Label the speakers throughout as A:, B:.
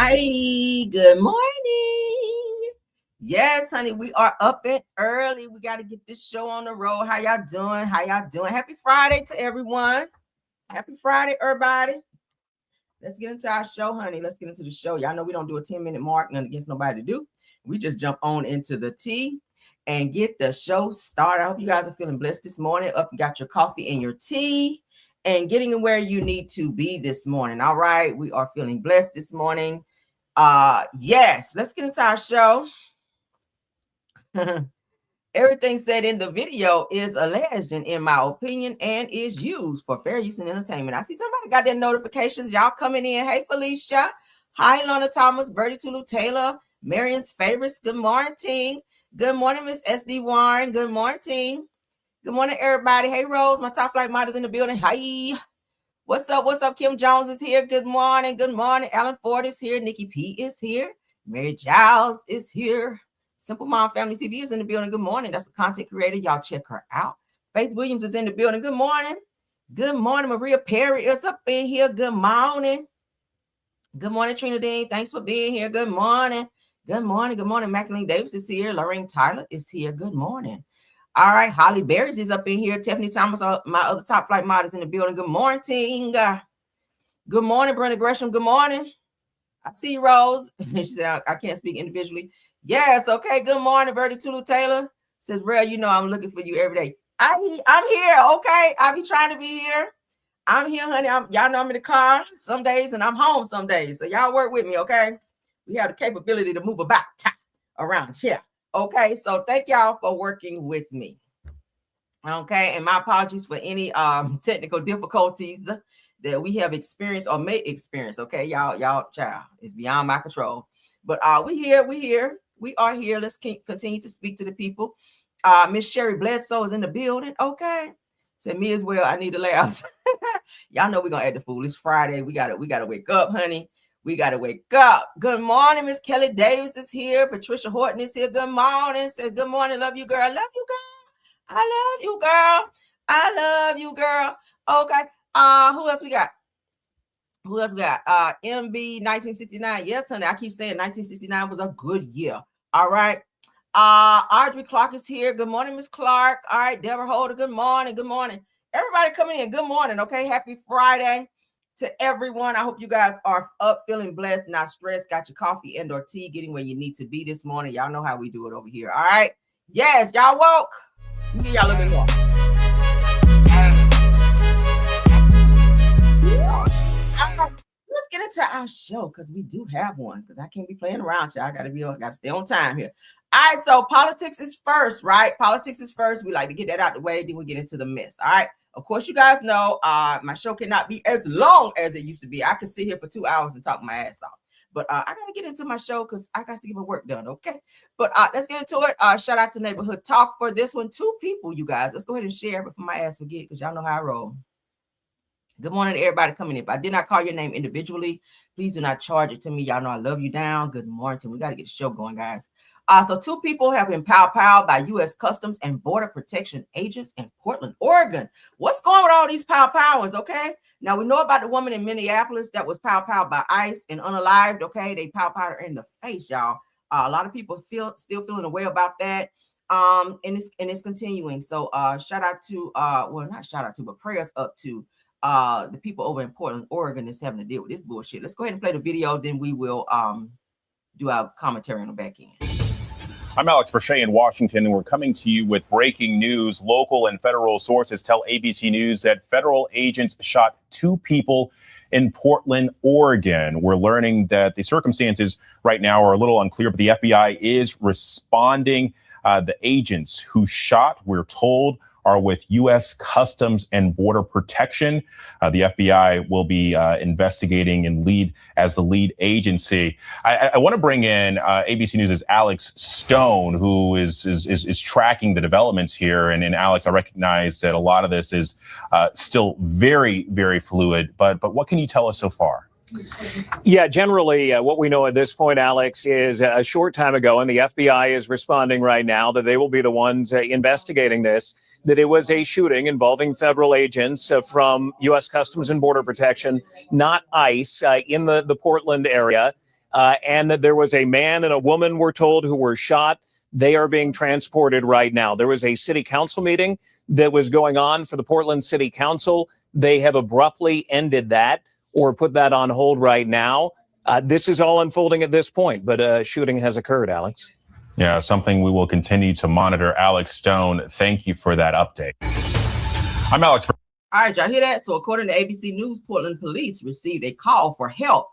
A: Hi, good morning. Yes, honey, we are up and early. We got to get this show on the road. How y'all doing? Happy Friday to everyone. Happy Friday, everybody. Let's get into our show, honey. Let's get into the show. Y'all know we don't do a 10-minute mark, none against nobody to do. We just jump on into the tea and get the show started. I hope you guys are feeling blessed this morning. Up, you got your coffee and your tea and getting where you need to be this morning. All right, we are feeling blessed this morning. Yes, let's get into our show. Everything said in the video is alleged and in my opinion and is used for fair use and entertainment. I see somebody got their notifications. Y'all coming in. Hey, Felicia. Hi, Lana Thomas, Bertie Tulu Taylor, Marion's favorites. Good morning. Good morning, Miss SD Warren. Good morning. Good morning, everybody. Hey, Rose, my top flight models in the building. Hi. What's up? Kim Jones is here. Good morning. Alan Ford is here. Nikki P is here. Mary Giles is here. Simple Mom Family TV is in the building. Good morning. That's a content creator. Y'all check her out. Faith Williams is in the building. Good morning. Maria Perry is up in here. Good morning. Trina Dean. Thanks for being here. Good morning. Macklin Davis is here. Lorraine Tyler is here. Good morning. All right, Holly Berries is up in here. Tiffany Thomas, my other top flight models in the building. Good morning. Good morning, Brenda Gresham. Good morning. I see you, Rose. She said, I can't speak individually. Yes, okay. Good morning, Bertie Tulu Taylor. Says, Rel, you know I'm looking for you every day. I'm here, okay? I be trying to be here. I'm here, honey. Y'all know I'm in the car some days and I'm home some days. So y'all work with me, okay? We have the capability to move about around here. Okay, so thank y'all for working with me. Okay, and my apologies for any technical difficulties that we have experienced or may experience. Okay, y'all, child, it's beyond my control. But we are here. Let's continue to speak to the people. Miss Sherry Bledsoe is in the building. Okay, said me as well. I need to laugh. Y'all know we're gonna add the fool. It's Friday. We gotta wake up, honey. We got to wake up. Good morning, Miss Kelly Davis is here. Patricia Horton is here. Good morning. Says, good morning. Love you, girl. Love you, girl. I love you, girl. Okay. Who else we got? MB 1969. Yes, honey. I keep saying 1969 was a good year. All right. Audrey Clark is here. Good morning, Miss Clark. All right. Deborah Holder. Good morning. Everybody coming in. Good morning. Okay. Happy Friday to everyone. I hope you guys are up, feeling blessed, not stressed, got your coffee and or tea, getting where you need to be this morning. Y'all know how we do it over here. All right. Yes, y'all woke. Let me give y'all a little bit more. Let's get into our show because we do have one. Because I can't be playing around, y'all. I gotta stay on time here. All right, so politics is first, right? Politics is first. We like to get that out the way, then we get into the mess. All right. Of course, you guys know my show cannot be as long as it used to be. I could sit here for 2 hours and talk my ass off. But I got to get into my show because I got to get my work done, okay? But let's get into it. Shout out to Neighborhood Talk for this one. 2 people, you guys. Let's go ahead and share before my ass forget because y'all know how I roll. Good morning to everybody coming in. If I did not call your name individually, please do not charge it to me. Y'all know I love you down. Good morning. We got to get the show going, guys. So 2 people have been pow-powed by U.S. Customs and Border Protection agents in Portland, Oregon. What's going on with all these pow-powers, okay? Now, we know about the woman in Minneapolis that was pow-powed by ICE and unalived, okay? They pow-powed her in the face, y'all. A lot of people still feeling a way about that, and it's continuing. So shout out to, well, not shout out to, but prayers up to the people over in Portland, Oregon that's having to deal with this bullshit. Let's go ahead and play the video, then we will do our commentary on the back end.
B: I'm Alex Verche in Washington, and we're coming to you with breaking news. Local and federal sources tell ABC News that federal agents shot 2 people in Portland, Oregon. We're learning that the circumstances right now are a little unclear, but the FBI is responding. The agents who shot, we're told, are with U.S. Customs and Border Protection. The FBI will be investigating and as the lead agency. I want to bring in ABC News' Alex Stone, who is tracking the developments here. And Alex, I recognize that a lot of this is still very, very fluid. But what can you tell us so far?
C: Yeah, generally, what we know at this point, Alex, is a short time ago, and the FBI is responding right now that they will be the ones investigating this, that it was a shooting involving federal agents from U.S. Customs and Border Protection, not ICE, in the Portland area. and that there was a man and a woman, we're told, who were shot. They are being transported right now. There was a city council meeting that was going on for the Portland City Council. They have abruptly ended that or put that on hold right now. This is all unfolding at this point, but a shooting has occurred, Alex.
B: Yeah, something we will continue to monitor. Alex Stone, thank you for that update. I'm Alex.
A: All right, y'all hear that? So according to ABC News, Portland police received a call for help.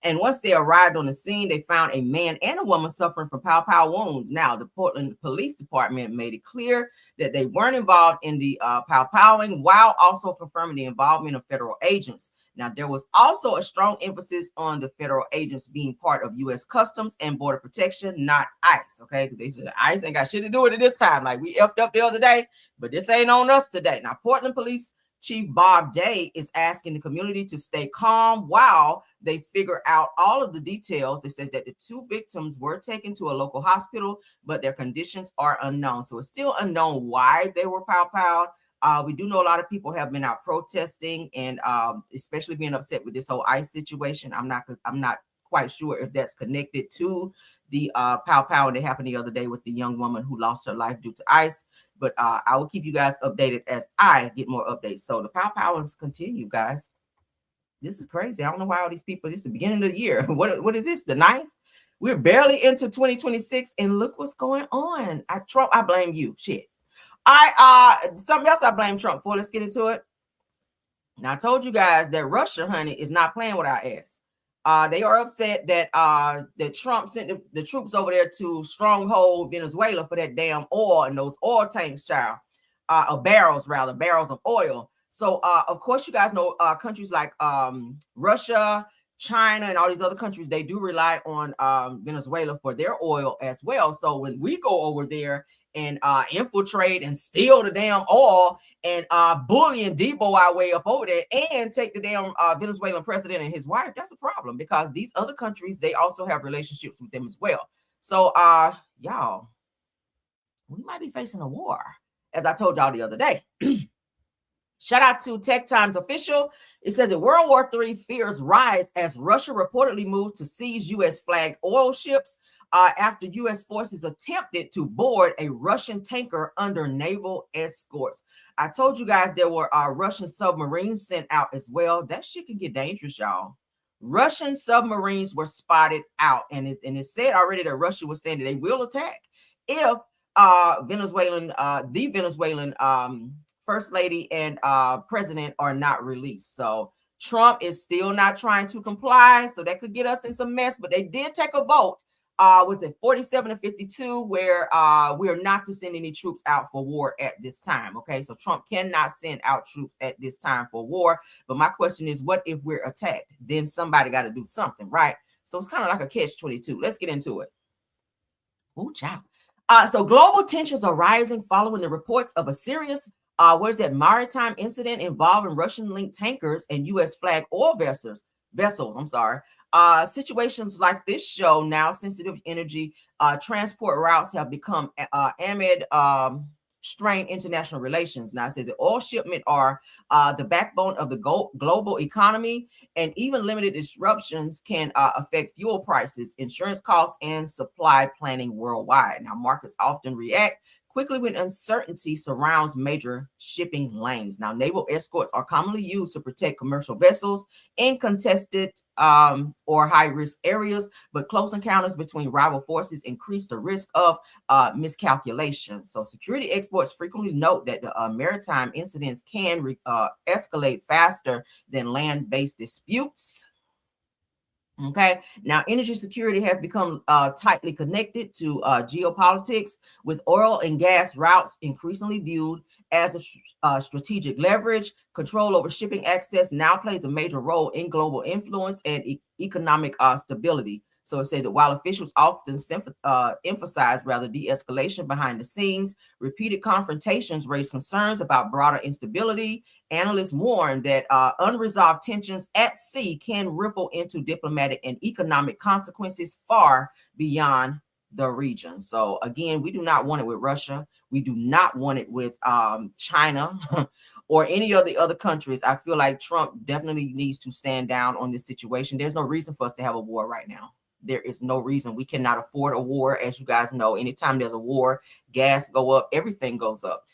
A: And once they arrived on the scene, they found a man and a woman suffering from pow wounds. Now, the Portland Police Department made it clear that they weren't involved in the pow-powing, while also confirming the involvement of federal agents. Now, there was also a strong emphasis on the federal agents being part of U.S. Customs and Border Protection, not ICE, okay? Because they said ICE ain't got shit to do with it this time. Like, we effed up the other day, but this ain't on us today. Now, Portland Police Chief Bob Day is asking the community to stay calm while they figure out all of the details. They said that the two victims were taken to a local hospital, but their conditions are unknown. So it's still unknown why they were pow-powed. We do know a lot of people have been out protesting and especially being upset with this whole ICE situation. I'm not quite sure if that's connected to the pow-pow that happened the other day with the young woman who lost her life due to ICE. But I will keep you guys updated as I get more updates. So the pow-powings continue, guys. This is crazy. I don't know why all these people, this is the beginning of the year. What is this, the 9th? We're barely into 2026, and look what's going on. Trump, I blame you. Shit. Something else I blame Trump for. Let's get into it. Now, I told you guys that Russia, honey, is not playing with our ass. They are upset that that Trump sent the troops over there to stronghold Venezuela for that damn oil and those oil tanks, child, barrels of oil. So, of course, you guys know countries like Russia, China, and all these other countries, they do rely on Venezuela for their oil as well. So when we go over there and infiltrate and steal the damn oil and bully and depot our way up over there and take the damn Venezuelan president and his wife, that's a problem because these other countries, they also have relationships with them as well. So, y'all, we might be facing a war, as I told y'all the other day. Shout out to Tech Times official. It says that World War III fears rise as Russia reportedly moves to seize U.S. flagged oil ships after U.S. forces attempted to board a Russian tanker under naval escorts. I told you guys there were Russian submarines sent out as well. That shit can get dangerous, y'all. Russian submarines were spotted out, and it said already that Russia was saying that they will attack if the Venezuelan First Lady and President are not released. So Trump is still not trying to comply. So that could get us in some mess. But they did take a vote with it 47-52, where we are not to send any troops out for war at this time. Okay, so Trump cannot send out troops at this time for war. But my question is, what if we're attacked? Then somebody got to do something, right? So it's kind of like a catch-22. Let's get into it. Ooh, child. So global tensions are rising following the reports of a serious maritime incident involving Russian-linked tankers and U.S. flagged oil vessels. Situations like this show now sensitive energy transport routes have become amid strained international relations. Now, it says the oil shipment are the backbone of the global economy, and even limited disruptions can affect fuel prices, insurance costs, and supply planning worldwide. Now, markets often react quickly when uncertainty surrounds major shipping lanes. Now, naval escorts are commonly used to protect commercial vessels in contested or high-risk areas, but close encounters between rival forces increase the risk of miscalculation. So security experts frequently note that the maritime incidents can escalate faster than land-based disputes. Okay, now energy security has become tightly connected to geopolitics, with oil and gas routes increasingly viewed as a strategic leverage. Control over shipping access now plays a major role in global influence and economic stability. So it says that while officials often emphasize de-escalation behind the scenes, repeated confrontations raise concerns about broader instability. Analysts warn that unresolved tensions at sea can ripple into diplomatic and economic consequences far beyond the region. So again, we do not want it with Russia. We do not want it with China or any of the other countries. I feel like Trump definitely needs to stand down on this situation. There's no reason for us to have a war right now. there is no reason we cannot afford a war. As you guys know, anytime there's a war, gas go up, everything goes up.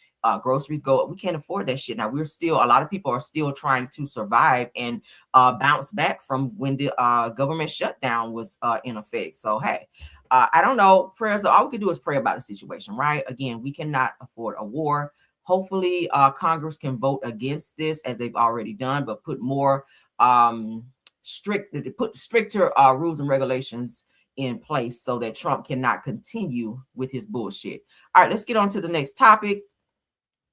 A: Groceries go up. We can't afford that shit. Now, a lot of people are still trying to survive and bounce back from when the government shutdown was in effect. So, hey, I don't know. Prayers, all we can do is pray about the situation, right? Again, we cannot afford a war. Hopefully, Congress can vote against this, as they've already done, but put more stricter rules and regulations in place so that Trump cannot continue with his bullshit. All right, let's get on to the next topic.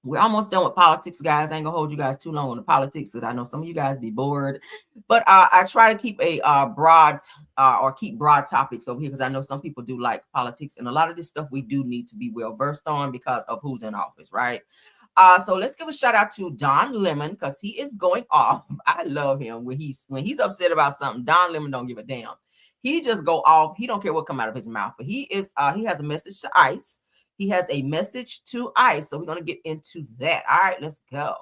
A: We're almost done with politics, guys. I ain't gonna hold you guys too long on the politics because I know some of you guys be bored. But I try to keep a broad topics over here because I know some people do like politics, and a lot of this stuff we do need to be well versed on because of who's in office, right? So let's give a shout out to Don Lemon because he is going off. I love him when he's upset about something. Don Lemon don't give a damn. He just go off. He don't care what come out of his mouth. But he has a message to ICE. He has a message to ICE. So we're going to get into that. All right, let's go.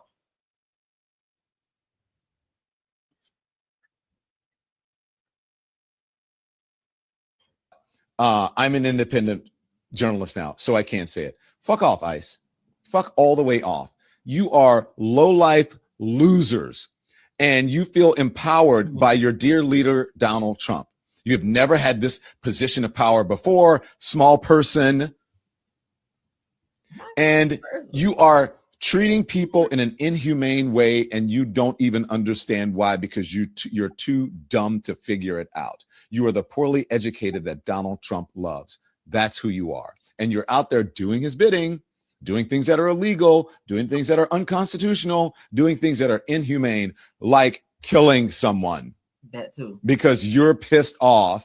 D: I'm an independent journalist now, so I can't say it. Fuck off, ICE. Fuck all the way off. You are low-life losers, and you feel empowered by your dear leader, Donald Trump. You have never had this position of power before, small person. And you are treating people in an inhumane way, and you don't even understand why, because you're too dumb to figure it out. You are the poorly educated that Donald Trump loves. That's who you are. And you're out there doing his bidding, doing things that are illegal, doing things that are unconstitutional, doing things that are inhumane, like killing someone.
A: That too. Because
D: you're pissed off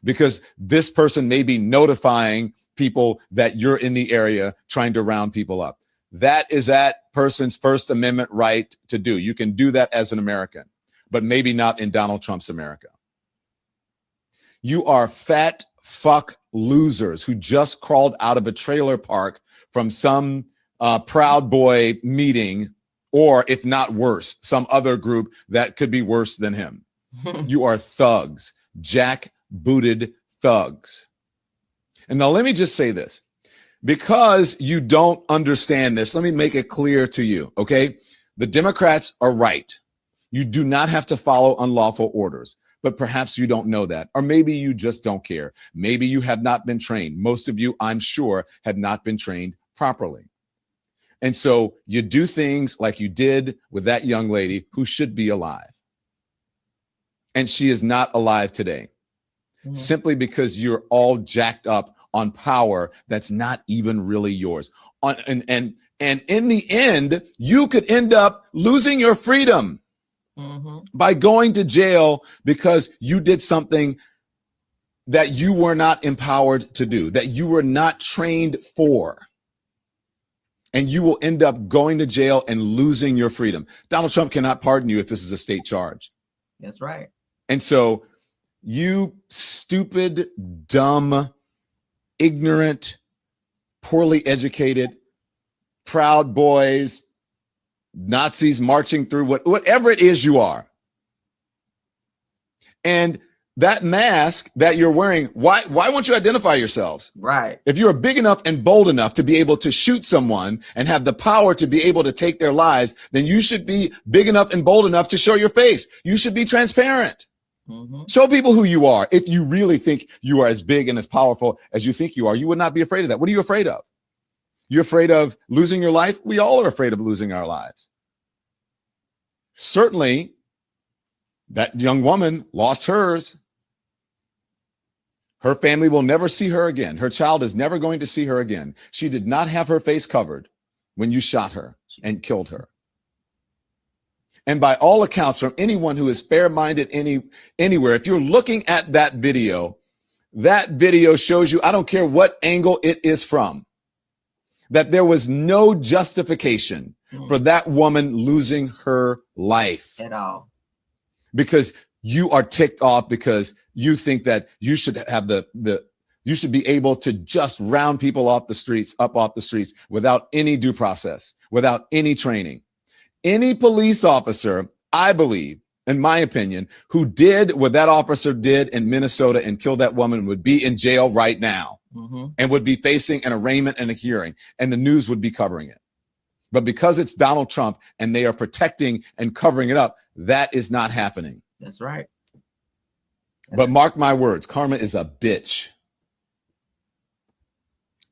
D: because this person may be notifying people that you're in the area trying to round people up. That is that person's First Amendment right to do. You can do that as an American, but maybe not in Donald Trump's America. You are fat fuck losers who just crawled out of a trailer park from some Proud Boy meeting, or if not worse, some other group that could be worse than him. You are thugs, jack-booted thugs. And now let me just say this. Because you don't understand this, let me make it clear to you, okay? The Democrats are right. You do not have to follow unlawful orders, but perhaps you don't know that. Or maybe you just don't care. Maybe you have not been trained. Most of you, I'm sure, have not been trained properly. And so you do things like you did with that young lady who should be alive. And she is not alive today. Simply because you're all jacked up on power that's not even really yours. And in the end, you could end up losing your freedom by going to jail because you did something that you were not empowered to do, that you were not trained for. And you will end up going to jail and losing your freedom. Donald Trump cannot pardon you if this is a state charge.
A: That's right.
D: And so you stupid, dumb, ignorant, poorly educated, Proud Boys, Nazis marching through whatever it is you are. And that mask that you're wearing, why won't you identify yourselves?
A: Right.
D: If you are big enough and bold enough to be able to shoot someone and have the power to be able to take their lives, then you should be big enough and bold enough to show your face. You should be transparent. Show people who you are. If you really think you are as big and as powerful as you think you are, you would not be afraid of that. What are you afraid of? You're afraid of losing your life? We all are afraid of losing our lives. Certainly, that young woman lost hers. Her family will never see her again. Her child is never going to see her again. She did not have her face covered when you shot her and killed her. And by all accounts, from anyone who is fair-minded anywhere, if you're looking at that video shows you, I don't care what angle it is from, that there was no justification for that woman losing her life.
A: At all.
D: Because you are ticked off because you think that you should have you should be able to just round people off the streets without any due process, without any training. Any police officer, I believe, in my opinion, who did what that officer did in Minnesota and killed that woman would be in jail right now and would be facing an arraignment and a hearing, and the news would be covering it. But because it's Donald Trump and they are protecting and covering it up, that is not happening.
A: That's right.
D: But mark my words, karma is a bitch.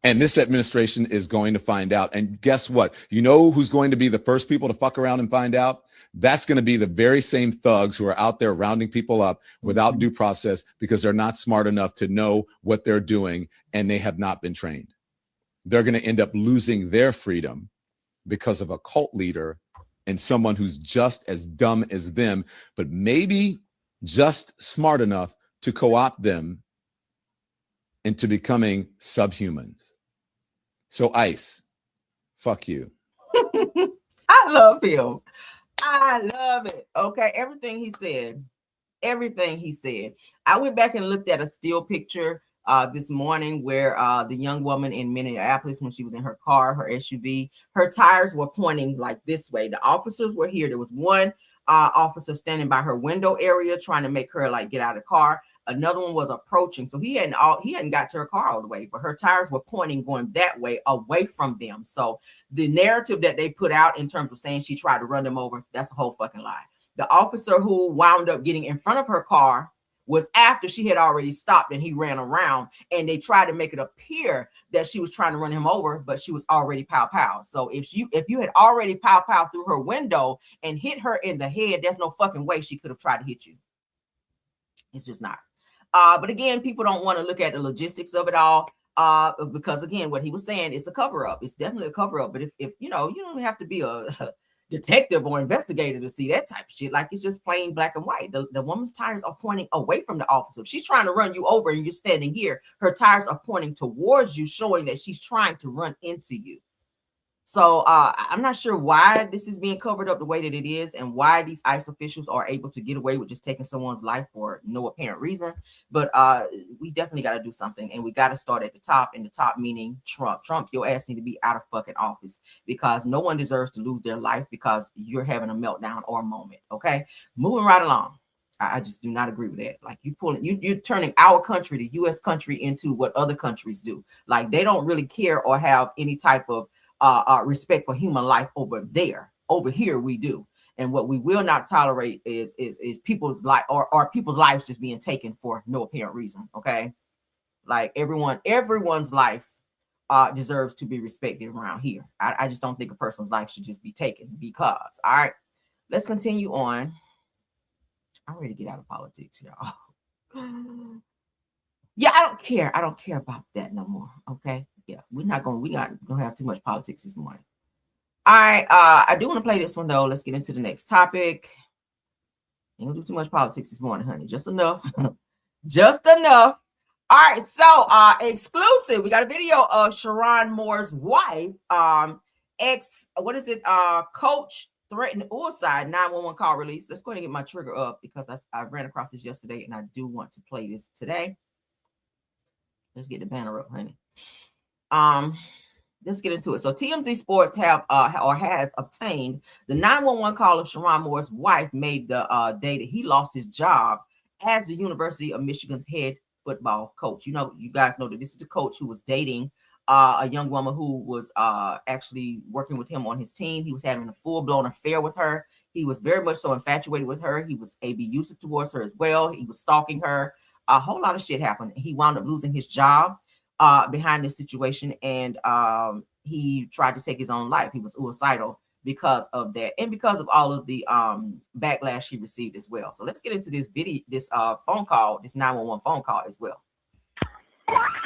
D: And this administration is going to find out. And guess what? You know who's going to be the first people to fuck around and find out? That's going to be the very same thugs who are out there rounding people up without due process because they're not smart enough to know what they're doing and they have not been trained. They're going to end up losing their freedom because of a cult leader and someone who's just as dumb as them, but maybe just smart enough to co-opt them into becoming subhumans. So ICE, fuck you.
A: I love him. I love it. Okay, everything he said. I went back and looked at a still picture this morning where the young woman in Minneapolis, when she was in her car, her SUV, her tires were pointing like this way. The officers were here. There was one officer standing by her window area trying to make her like get out of the car. Another one was approaching, so he hadn't got to her car all the way, but her tires were pointing going that way away from them. So the narrative that they put out in terms of saying she tried to run them over, that's a whole fucking lie. The officer who wound up getting in front of her car was after she had already stopped and he ran around, and they tried to make it appear that she was trying to run him over, but she was already pow. So if you had already pow through her window and hit her in the head, there's no fucking way she could have tried to hit you. It's just not. But again, people don't want to look at the logistics of it all because again, what he was saying is a cover up. It's definitely a cover up. But if you know, you don't have to be a detective or investigator to see that type of shit. Like, it's just plain black and white. The woman's tires are pointing away from the officer. If she's trying to run you over and you're standing here, her tires are pointing towards you, showing that she's trying to run into you. So I'm not sure why this is being covered up the way that it is and why these ICE officials are able to get away with just taking someone's life for no apparent reason. But we definitely got to do something, and we got to start at the top, and the top meaning Trump. Trump, your ass need to be out of fucking office, because no one deserves to lose their life because you're having a meltdown or a moment. Okay, moving right along. I just do not agree with that. Like, you're turning our country, the U.S. country, into what other countries do. Like, they don't really care or have any type of respect for human life over there. Over here we do. And what we will not tolerate is people's life or people's lives just being taken for no apparent reason. Okay, like everyone's life deserves to be respected around here. I just don't think a person's life should just be taken because. All right, let's continue on. I'm ready to get out of politics, y'all. Yeah, I don't care about that no more. Okay. Yeah, we're not gonna have too much politics this morning. All right, I do want to play this one though. Let's get into the next topic. Ain't gonna do too much politics this morning, honey. Just enough. Just enough. All right, so exclusive. We got a video of Sharon Moore's wife, coach threatened suicide, 911 call release. Let's go ahead and get my trigger up because I ran across this yesterday and I do want to play this today. Let's get the banner up, honey. Let's get into it. So TMZ Sports has obtained the 911 call of Sharon Moore's wife made the day that he lost his job as the University of Michigan's head football coach. You know, you guys know that this is the coach who was dating a young woman who was actually working with him on his team. He was having a full-blown affair with her. He was very much so infatuated with her. He was abusive towards her as well. He was stalking her. A whole lot of shit happened. He wound up losing his job behind this situation, and he tried to take his own life. He was suicidal because of that, and because of all of the backlash he received as well. So let's get into this video, this phone call, this 911 phone call as well.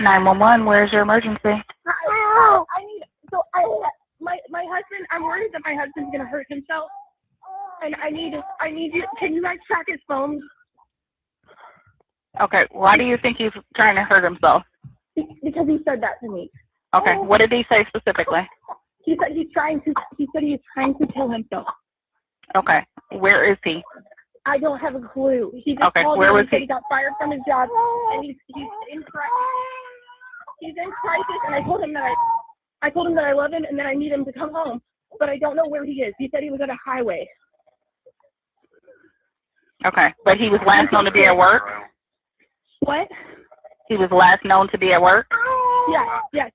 E: 911, where's your emergency?
F: My husband, I'm worried that my husband's gonna hurt himself, and I need you. Can you guys track his phone?
E: Okay, why do you think he's trying to hurt himself?
F: Because he said that to me.
E: Okay, what did he say specifically?
F: He said he's trying to kill himself.
E: Okay, where is he?
F: I don't have a clue. He just
E: okay,
F: called
E: where
F: me
E: was
F: and said
E: he?
F: He got fired from his job, and he's in crisis. He's in crisis, and I told him that I love him and that I need him to come home, but I don't know where he is. He said he was at a highway.
E: Okay, but he was last known to be at work?
F: What?
E: He was last known to be at work?
F: Yes.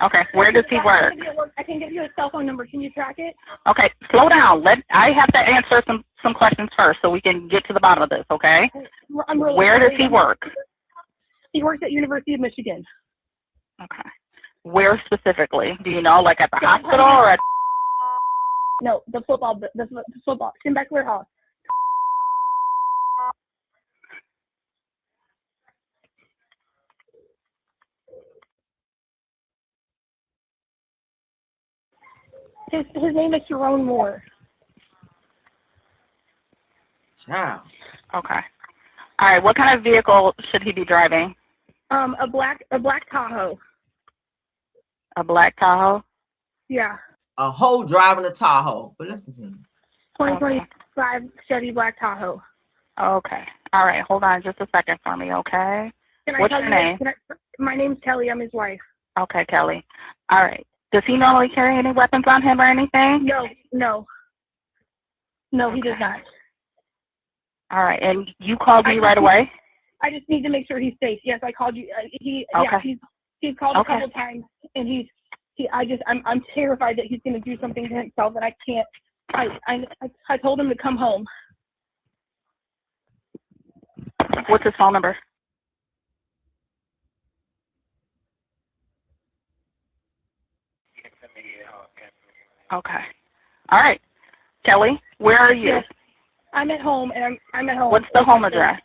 E: Okay, where does he work?
F: I can give you a cell phone number. Can you track it?
E: Okay, slow down. I have to answer some questions first so we can get to the bottom of this, okay? Where does he work?
F: He works at University of Michigan.
E: Okay. Where specifically? Do you know, like at the hospital or at...
F: No, the football, Tim Beckler House. His name is Jerome Moore.
A: Child.
E: Okay. All right, what kind of vehicle should he be driving?
F: A black Tahoe.
E: A black Tahoe?
F: Yeah.
A: A hoe driving a Tahoe. But let's continue.
F: 2025 Chevy Black Tahoe.
E: Okay. All right, hold on just a second for me, okay?
F: Can
E: What's
F: I
E: your name?
F: My name's Kelly. I'm his wife.
E: Okay, Kelly. All right. Does he normally carry any weapons on him or anything?
F: No, he does not.
E: All right, and you called me right away?
F: I just need to make sure he's safe. Yes, I called you. He's called a couple times, and I'm terrified that he's going to do something to himself, and I can't. I told him to come home.
E: What's his phone number? Okay. All right. Kelly, where are you?
F: Yes, I'm at home, and I'm at home.
E: What's the home address?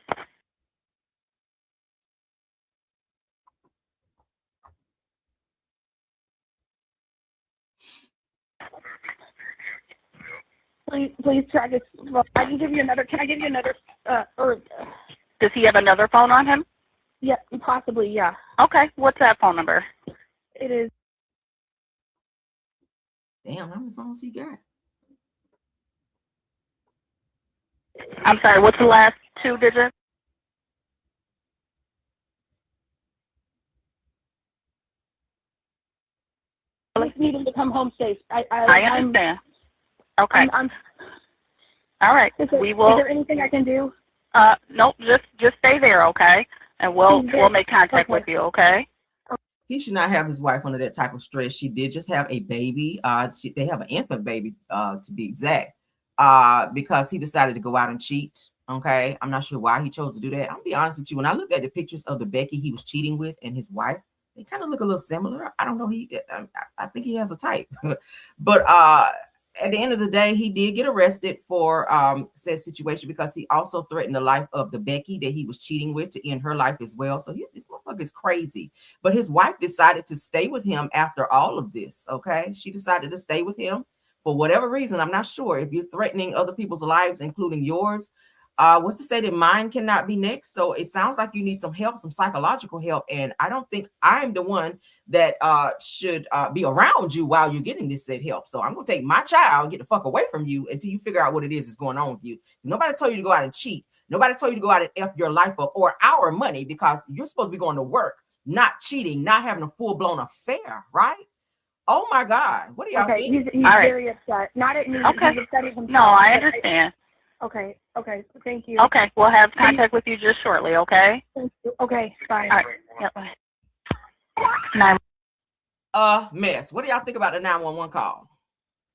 F: Please try this. I can give you another. Can I give you another?
E: Does he have another phone on him?
F: Yeah, possibly. Yeah.
E: Okay. What's that phone number?
F: It is.
A: Damn, how many phones he got?
E: I'm sorry. What's the last two digits?
F: I just need him to come home safe. I
E: understand. Okay. All right.
F: Is
E: We will.
F: Is there anything I can do?
E: Nope. Just stay there, okay? And we'll make contact with you, okay?
A: He should not have his wife under that type of stress. She did just have a baby. They have an infant baby, to be exact. Because he decided to go out and cheat. Okay, I'm not sure why he chose to do that. I'll be honest with you. When I looked at the pictures of the Becky he was cheating with and his wife, they kind of look a little similar. I don't know. I think he has a type. But at the end of the day, he did get arrested for said situation because he also threatened the life of the Becky that he was cheating with to end her life as well. So this motherfucker is crazy. But his wife decided to stay with him after all of this. Okay, she decided to stay with him for whatever reason. I'm not sure. If you're threatening other people's lives, including yours, what's to say that mine cannot be next? So it sounds like you need some help, some psychological help. And I don't think I'm the one that should be around you while you're getting this said help. So I'm going to take my child and get the fuck away from you until you figure out what it is that's going on with you. Nobody told you to go out and cheat. Nobody told you to go out and F your life up or our money, because you're supposed to be going to work, not cheating, not having a full-blown affair, right? Oh my God. What do y'all think?
F: He's very upset. Not at me.
E: Okay.
F: He's upset at himself.
E: No, I understand.
F: Okay. Thank you.
E: Okay. We'll have contact with you just shortly, okay?
F: Thank you. Okay. Bye.
E: All right. Yep. Bye.
A: Mess. What do y'all think about the 911 call?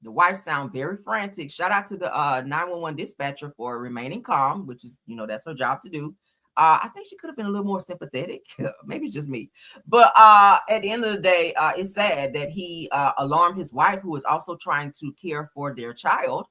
A: The wife sound very frantic. Shout out to the 911 dispatcher for remaining calm, which is, that's her job to do. I think she could have been a little more sympathetic. Maybe it's just me. But at the end of the day, it's sad that he alarmed his wife, who is also trying to care for their child,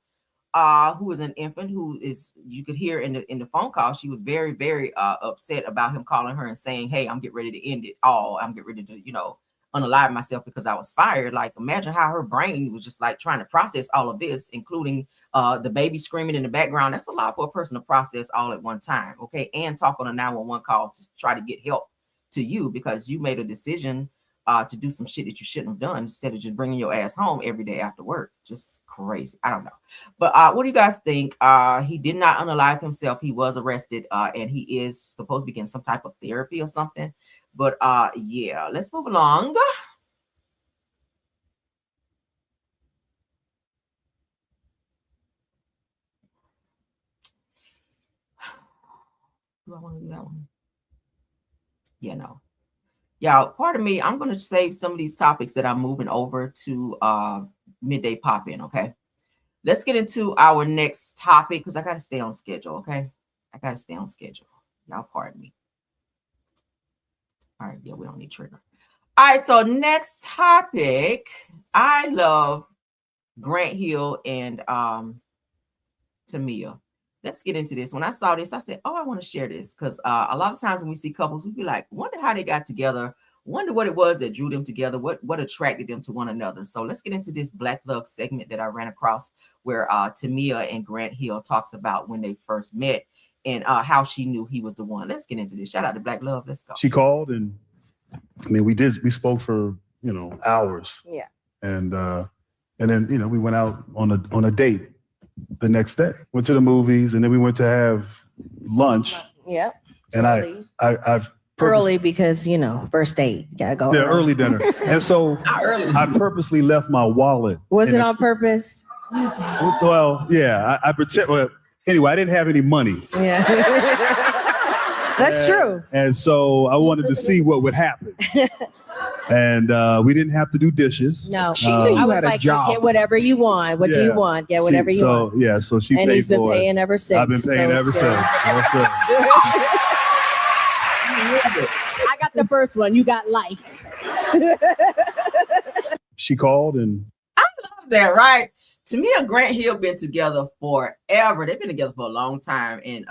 A: who is an infant, who is, you could hear in the phone call, she was very, very upset about him calling her and saying, hey, I'm getting ready to end it all. I'm getting ready to, unalive myself because I was fired. Like, imagine how her brain was just like trying to process all of this, including the baby screaming in the background. That's a lot for a person to process all at one time. Okay. And talk on a 911 call to try to get help to you because you made a decision to do some shit that you shouldn't have done instead of just bringing your ass home every day after work. Just crazy. I don't know. But what do you guys think? He did not unalive himself. He was arrested and he is supposed to be getting some type of therapy or something. But yeah, let's move along. Do I want to do that one? Yeah, no. Y'all, pardon me. I'm going to save some of these topics that I'm moving over to midday pop-in, okay? Let's get into our next topic because I got to stay on schedule, okay? I got to stay on schedule. Y'all pardon me. All right, yeah, we don't need trigger. All right, so next topic. I love Grant Hill and Tamia. Let's get into this. When I saw this, I said, oh, I want to share this because a lot of times when we see couples, we be like, wonder how they got together, wonder what it was that drew them together, what attracted them to one another. So let's get into this Black Love segment that I ran across where Tamia and Grant Hill talks about when they first met and how she knew he was the one. Let's get into this. Shout out to Black Love. Let's go.
G: She called and I mean, we spoke for, hours.
H: Yeah.
G: And then, we went out on a date the next day, went to the movies, and then we went to have lunch.
H: Yep.
G: And
H: early.
G: I've
H: early because, gotta go.
G: Yeah, early dinner. And so I purposely left my wallet.
H: Was it on purpose?
G: Well, yeah, I pretend. Well, anyway, I didn't have any money.
H: Yeah. That's true.
G: And so I wanted to see what would happen. And we didn't have to do dishes.
H: No, I was like, get whatever you want. What do you want? Get whatever you want.
G: Yeah, so she
H: and
G: paid
H: he's been
G: for
H: paying
G: it.
H: ever since.
G: I've been paying ever since.
H: I got the first one. You got life.
G: She called and
A: I love that, right? Tamia and Grant Hill been together forever. They've been together for a long time. And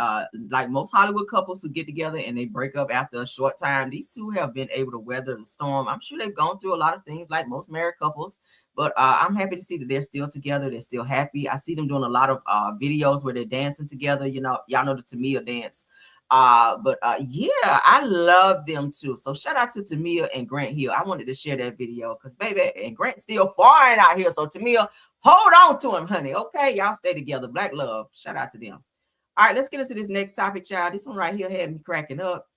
A: like most Hollywood couples who get together and they break up after a short time, these two have been able to weather the storm. I'm sure they've gone through a lot of things like most married couples, but I'm happy to see that they're still together. They're still happy. I see them doing a lot of videos where they're dancing together. Y'all know the Tamia dance. Yeah, I love them too. So shout out to Tamia and Grant Hill. I wanted to share that video because baby, and Grant's still foreign out here. So Tamia, hold on to him, honey. Okay, y'all stay together. Black love. Shout out to them. All right, let's get into this next topic, y'all. This one right here had me cracking up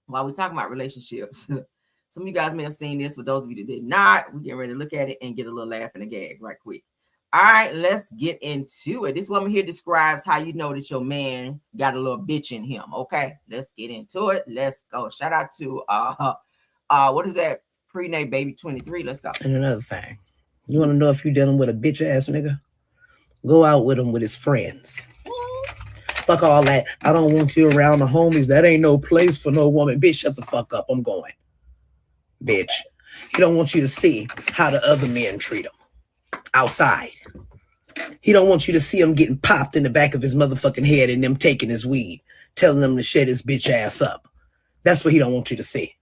A: while we're talking about relationships. Some of you guys may have seen this. For those of you that did not, we're getting ready to look at it and get a little laugh and a gag right quick. All right, let's get into it. This woman here describes how you know that your man got a little bitch in him. Okay, let's get into it. Let's go. Shout out to what is that? Pre-Nate Baby 23. Let's go.
I: And another thing, you want to know if you're dealing with a bitch ass nigga? Go out with him with his friends. Fuck all that. I don't want you around the homies. That ain't no place for no woman. Bitch, shut the fuck up. I'm going. Bitch. He don't want you to see how the other men treat him outside. He don't want you to see him getting popped in the back of his motherfucking head and them taking his weed, telling them to shut his bitch ass up. That's what he don't want you to see.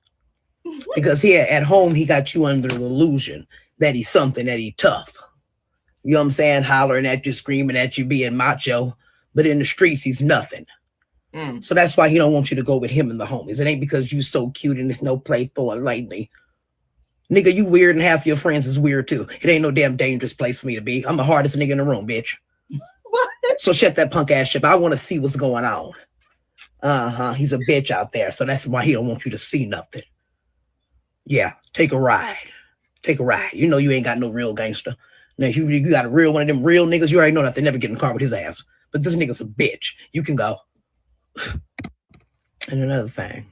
I: Because here at home, he got you under the illusion that he's something, that he tough. You know what I'm saying? Hollering at you, screaming at you, being macho. But in the streets, he's nothing. So that's why he don't want you to go with him and the homies. It ain't because you so cute and there's no place for it lately. Nigga, you weird and half your friends is weird too. It ain't no damn dangerous place for me to be. I'm the hardest nigga in the room, bitch. What? So shut that punk ass shit. I want to see what's going on. He's a bitch out there. So that's why he don't want you to see nothing. Yeah, take a ride. Take a ride. You know you ain't got no real gangster. Now you got a real one of them real niggas. You already know that they never get in the car with his ass. But this nigga's a bitch. You can go. And another thing,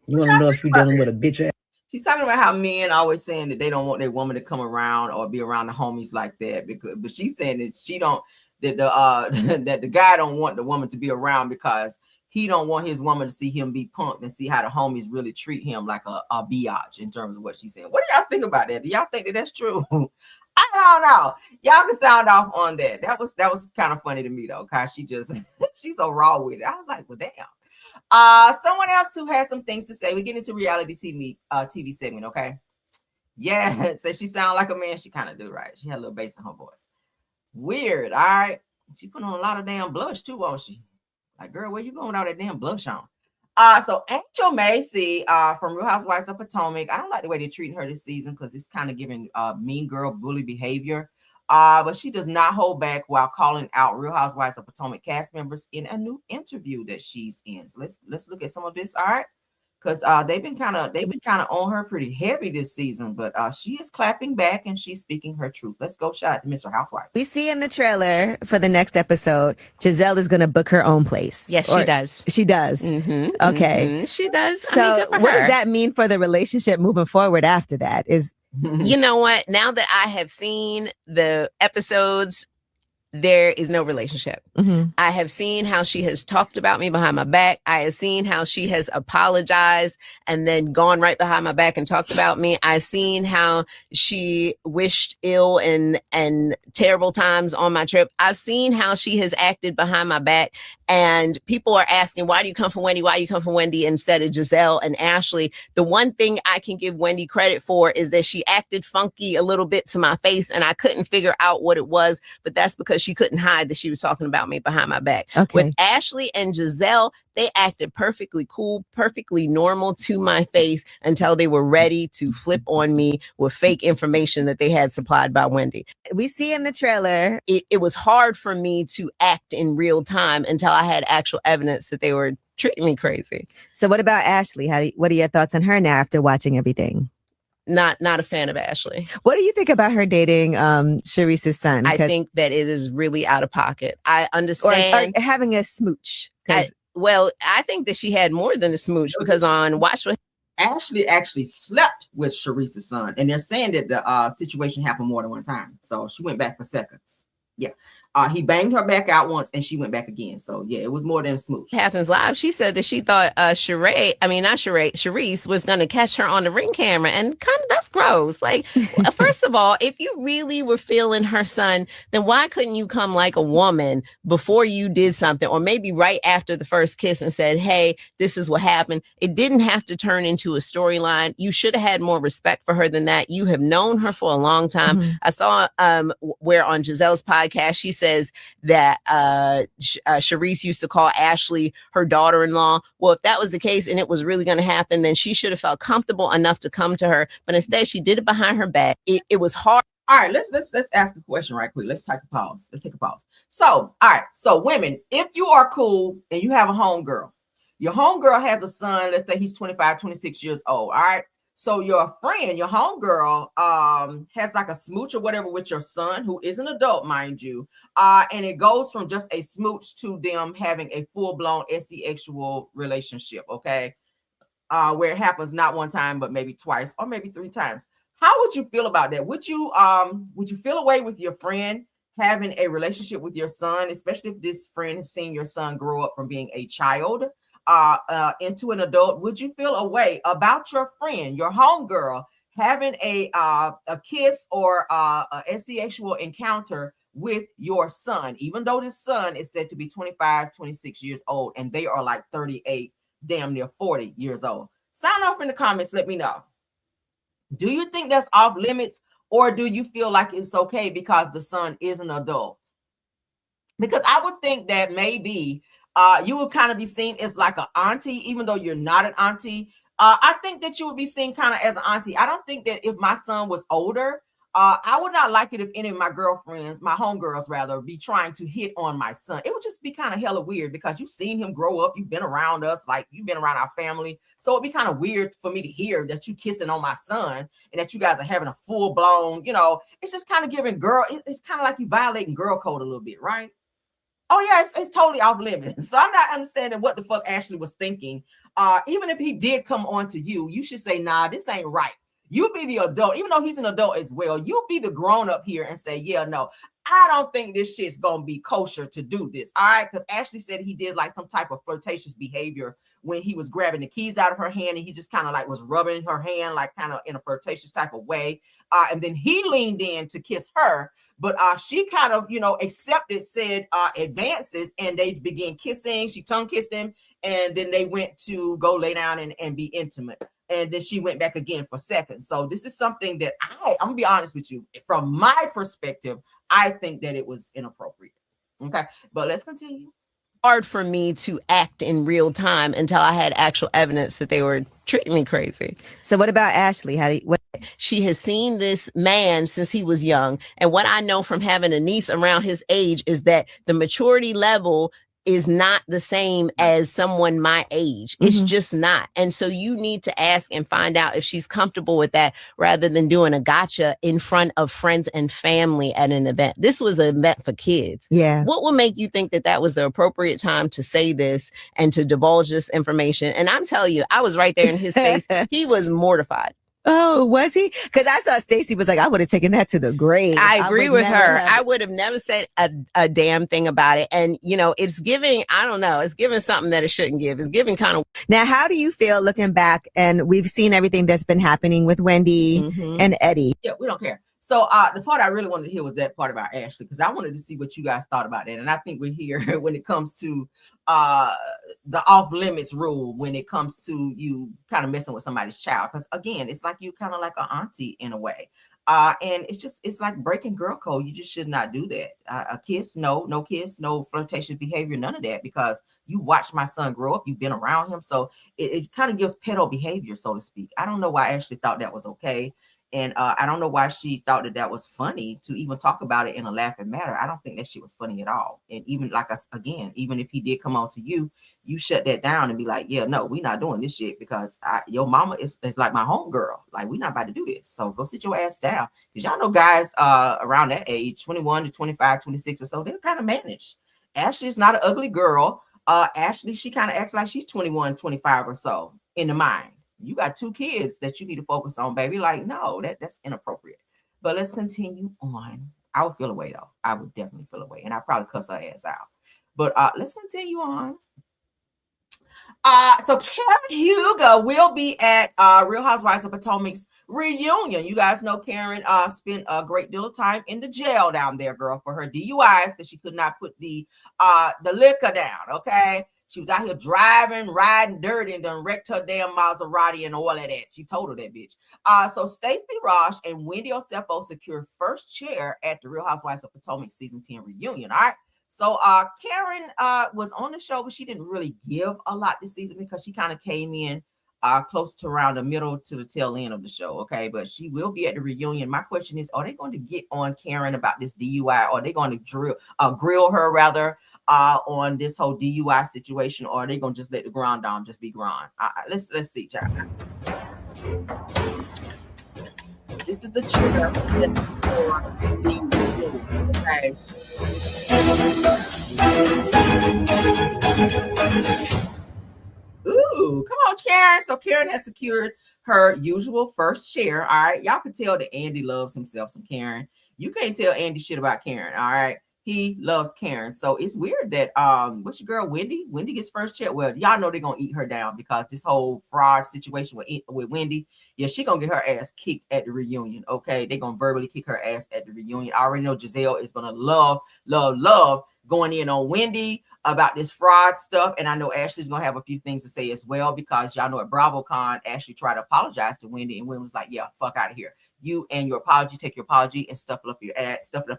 I: you want to know if you're dealing with a bitch ass?
A: She's talking about how men always saying that they don't want their woman to come around or be around the homies like that. But she's saying that she don't, that the guy don't want the woman to be around because he don't want his woman to see him be punked and see how the homies really treat him like a biatch in terms of what she's saying. What do y'all think about that? Do y'all think that that's true? I don't know. Y'all can sound off on that. That was kind of funny to me though, cause she's so raw with it. I was like, well, damn. Someone else who has some things to say. We get into reality TV segment, okay? Yeah, so she sound like a man. She kind of do, right? She had a little bass in her voice. Weird, all right. She put on a lot of damn blush too, won't she? Like, girl, where you going with all that damn blush on? So Angel Macy from Real Housewives of Potomac. I don't like the way they're treating her this season because it's kind of giving mean girl bully behavior. But she does not hold back while calling out Real Housewives of Potomac cast members in a new interview that she's in. So let's look at some of this. All right. because they've been kind of on her pretty heavy this season, but she is clapping back and she's speaking her truth. Let's go shout out to Mr. Housewife.
J: We see in the trailer for the next episode, Giselle is going to book her own place.
K: Yes, she does.
J: She does.
K: Mm-hmm,
J: okay.
K: She does.
J: So what does that mean for the relationship moving forward after that?
K: You know what? Now that I have seen the episodes, there is no relationship.
J: Mm-hmm.
K: I have seen how she has talked about me behind my back. I have seen how she has apologized and then gone right behind my back and talked about me. I've seen how she wished ill and terrible times on my trip. I've seen how she has acted behind my back, and people are asking, why do you come for Wendy? Why do you come for Wendy instead of Giselle and Ashley? The one thing I can give Wendy credit for is that she acted funky a little bit to my face, and I couldn't figure out what it was, but that's because she couldn't hide that she was talking about me behind my back.
J: Okay.
K: With Ashley and Giselle, they acted perfectly cool, perfectly normal to my face until they were ready to flip on me with fake information that they had supplied by Wendy.
J: We see in the trailer.
K: It was hard for me to act in real time until I had actual evidence that they were treating me crazy.
J: So what about Ashley? What are your thoughts on her now after watching everything?
K: Not a fan of Ashley.
J: What do you think about her dating Sharice's son?
K: I think that it is really out of pocket. I understand.
J: Or having a smooch.
K: I think that she had more than a smooch, because on Watch What
A: Ashley actually slept with Sharice's son, and they're saying that the situation happened more than one time. So she went back for seconds. Yeah. He banged her back out once and she went back again. So yeah, it was more than a smooch.
K: Happens Live. She said that she thought Sharice was going to catch her on the Ring camera, and kind of that's gross. Like, first of all, if you really were feeling her son, then why couldn't you come like a woman before you did something, or maybe right after the first kiss and said, hey, this is what happened. It didn't have to turn into a storyline. You should have had more respect for her than that. You have known her for a long time. Mm-hmm. I saw where on Giselle's podcast, she says that Sharice used to call Ashley her daughter-in-law. Well, if that was the case and it was really going to happen, then she should have felt comfortable enough to come to her. But instead, she did it behind her back. It was hard.
A: All right, let's ask a question right quick. Let's take a pause. So, all right. So, women, if you are cool and you have a homegirl, your homegirl has a son. Let's say he's 25, 26 years old. All right. So your friend, your homegirl, has like a smooch or whatever with your son, who is an adult, mind you. And it goes from just a smooch to them having a full-blown sexual relationship, okay? Where it happens not one time, but maybe twice or maybe 3 times. How would you feel about that? Would you feel away with your friend having a relationship with your son, especially if this friend has seen your son grow up from being a child into an adult? Would you feel a way about your friend, your homegirl, having a kiss or a sexual encounter with your son, even though this son is said to be 25, 26 years old, and they are like 38, damn near 40 years old? Sign off in the comments. Let me know. Do you think that's off limits, or do you feel like it's okay because the son is an adult? Because I would think that maybe you would kind of be seen as like an auntie, even though you're not an auntie. I think that you would be seen kind of as an auntie. I don't think that if my son was older, I would not like it if any of my girlfriends, my homegirls rather, be trying to hit on my son. It would just be kind of hella weird, because you've seen him grow up. You've been around us, like you've been around our family. So it'd be kind of weird for me to hear that you kissing on my son and that you guys are having a full blown, it's just kind of giving it's kind of like you violating girl code a little bit, right? Oh yeah, it's totally off limits. So I'm not understanding what the fuck Ashley was thinking. Even if he did come on to you, you should say, nah, this ain't right. You be the adult, even though he's an adult as well. You be the grown up here and say, yeah, no, I don't think this shit's gonna be kosher to do this. All right, because Ashley said he did like some type of flirtatious behavior when he was grabbing the keys out of her hand, and he just kind of like was rubbing her hand, like kind of in a flirtatious type of way. And then he leaned in to kiss her, but she kind of, accepted said advances, and they began kissing. She tongue kissed him, and then they went to go lay down and be intimate. And then she went back again for seconds. So this is something that I'm gonna be honest with you, from my perspective, I think that it was inappropriate. Okay, but let's continue.
K: Hard for me to act in real time until I had actual evidence that they were treating me crazy.
J: So what about Ashley?
K: She has seen this man since he was young. And what I know from having a niece around his age is that the maturity level is not the same as someone my age. It's just not. And so you need to ask and find out if she's comfortable with that rather than doing a gotcha in front of friends and family at an event. This was an event for kids.
J: Yeah.
K: What would make you think that that was the appropriate time to say this and to divulge this information? And I'm telling you, I was right there in his face. He was mortified.
J: Oh, was he? Because I saw Stacey was like, I would have taken that to the grave.
K: I agree with her. I would have never said a damn thing about it. And, you know, it's giving, I don't know, it's giving something that it shouldn't give. It's giving kind of.
J: Now, how do you feel looking back? And we've seen everything that's been happening with Wendy and Eddie.
A: Yeah, we don't care. So the part I really wanted to hear was that part about Ashley, because I wanted to see what you guys thought about that. And I think we're here when it comes to the off limits rule, when it comes to you kind of messing with somebody's child. Because again, it's like you kind of like an auntie in a way. And it's like breaking girl code. You just should not do that. A kiss, no kiss, no flirtatious behavior, none of that, because you watched my son grow up. You've been around him. So it kind of gives pedo behavior, so to speak. I don't know why Ashley thought that was okay. And I don't know why she thought that that was funny to even talk about it in a laughing matter. I don't think that shit was funny at all. And even like us again, even if he did come on to you, you shut that down and be like, yeah, no, we're not doing this shit, because your mama is like my homegirl. Like, we're not about to do this. So go sit your ass down. Because y'all know guys around that age, 21 to 25, 26 or so, they're kind of managed. Ashley is not an ugly girl. Ashley, she kind of acts like she's 21, 25 or so in the mind. You got 2 kids that you need to focus on, baby. Like, no, that's inappropriate. But let's continue on. I would feel away, though. I would definitely feel away. And I'd probably cuss her ass out. But let's continue on. So Karen Hugo will be at Real Housewives of Potomac's reunion. You guys know Karen spent a great deal of time in the jail down there, girl, for her DUIs, because she could not put the liquor down, okay? She was out here driving, riding dirty, and done wrecked her damn Maserati and all of that. She told her that bitch. So Stacey Rosh and Wendy Osefo secured first chair at the Real Housewives of Potomac season 10 reunion. All right. So Karen was on the show, but she didn't really give a lot this season because she kind of came in close to around the middle to the tail end of the show. Okay. But she will be at the reunion. My question is, are they going to get on Karen about this DUI? Or are they going to grill her rather on this whole DUI situation? Or are they going to just let the ground down, just be ground? Let's see, child. This is the chair for the reunion. Okay. Ooh, come on, Karen. So Karen has secured her usual first chair. All right. Y'all can tell that Andy loves himself some Karen. You can't tell Andy shit about Karen. All right. He loves Karen. So it's weird that what's your girl Wendy? Wendy gets first chair. Well, y'all know they're gonna eat her down because this whole fraud situation with Wendy, yeah, she gonna get her ass kicked at the reunion. Okay, they're gonna verbally kick her ass at the reunion. I already know Giselle is gonna love going in on Wendy about this fraud stuff. And I know Ashley's gonna have a few things to say as well, because y'all know at BravoCon, Ashley tried to apologize to Wendy, and Wendy was like, yeah, fuck out of here. You and your apology, take your apology and stuff it up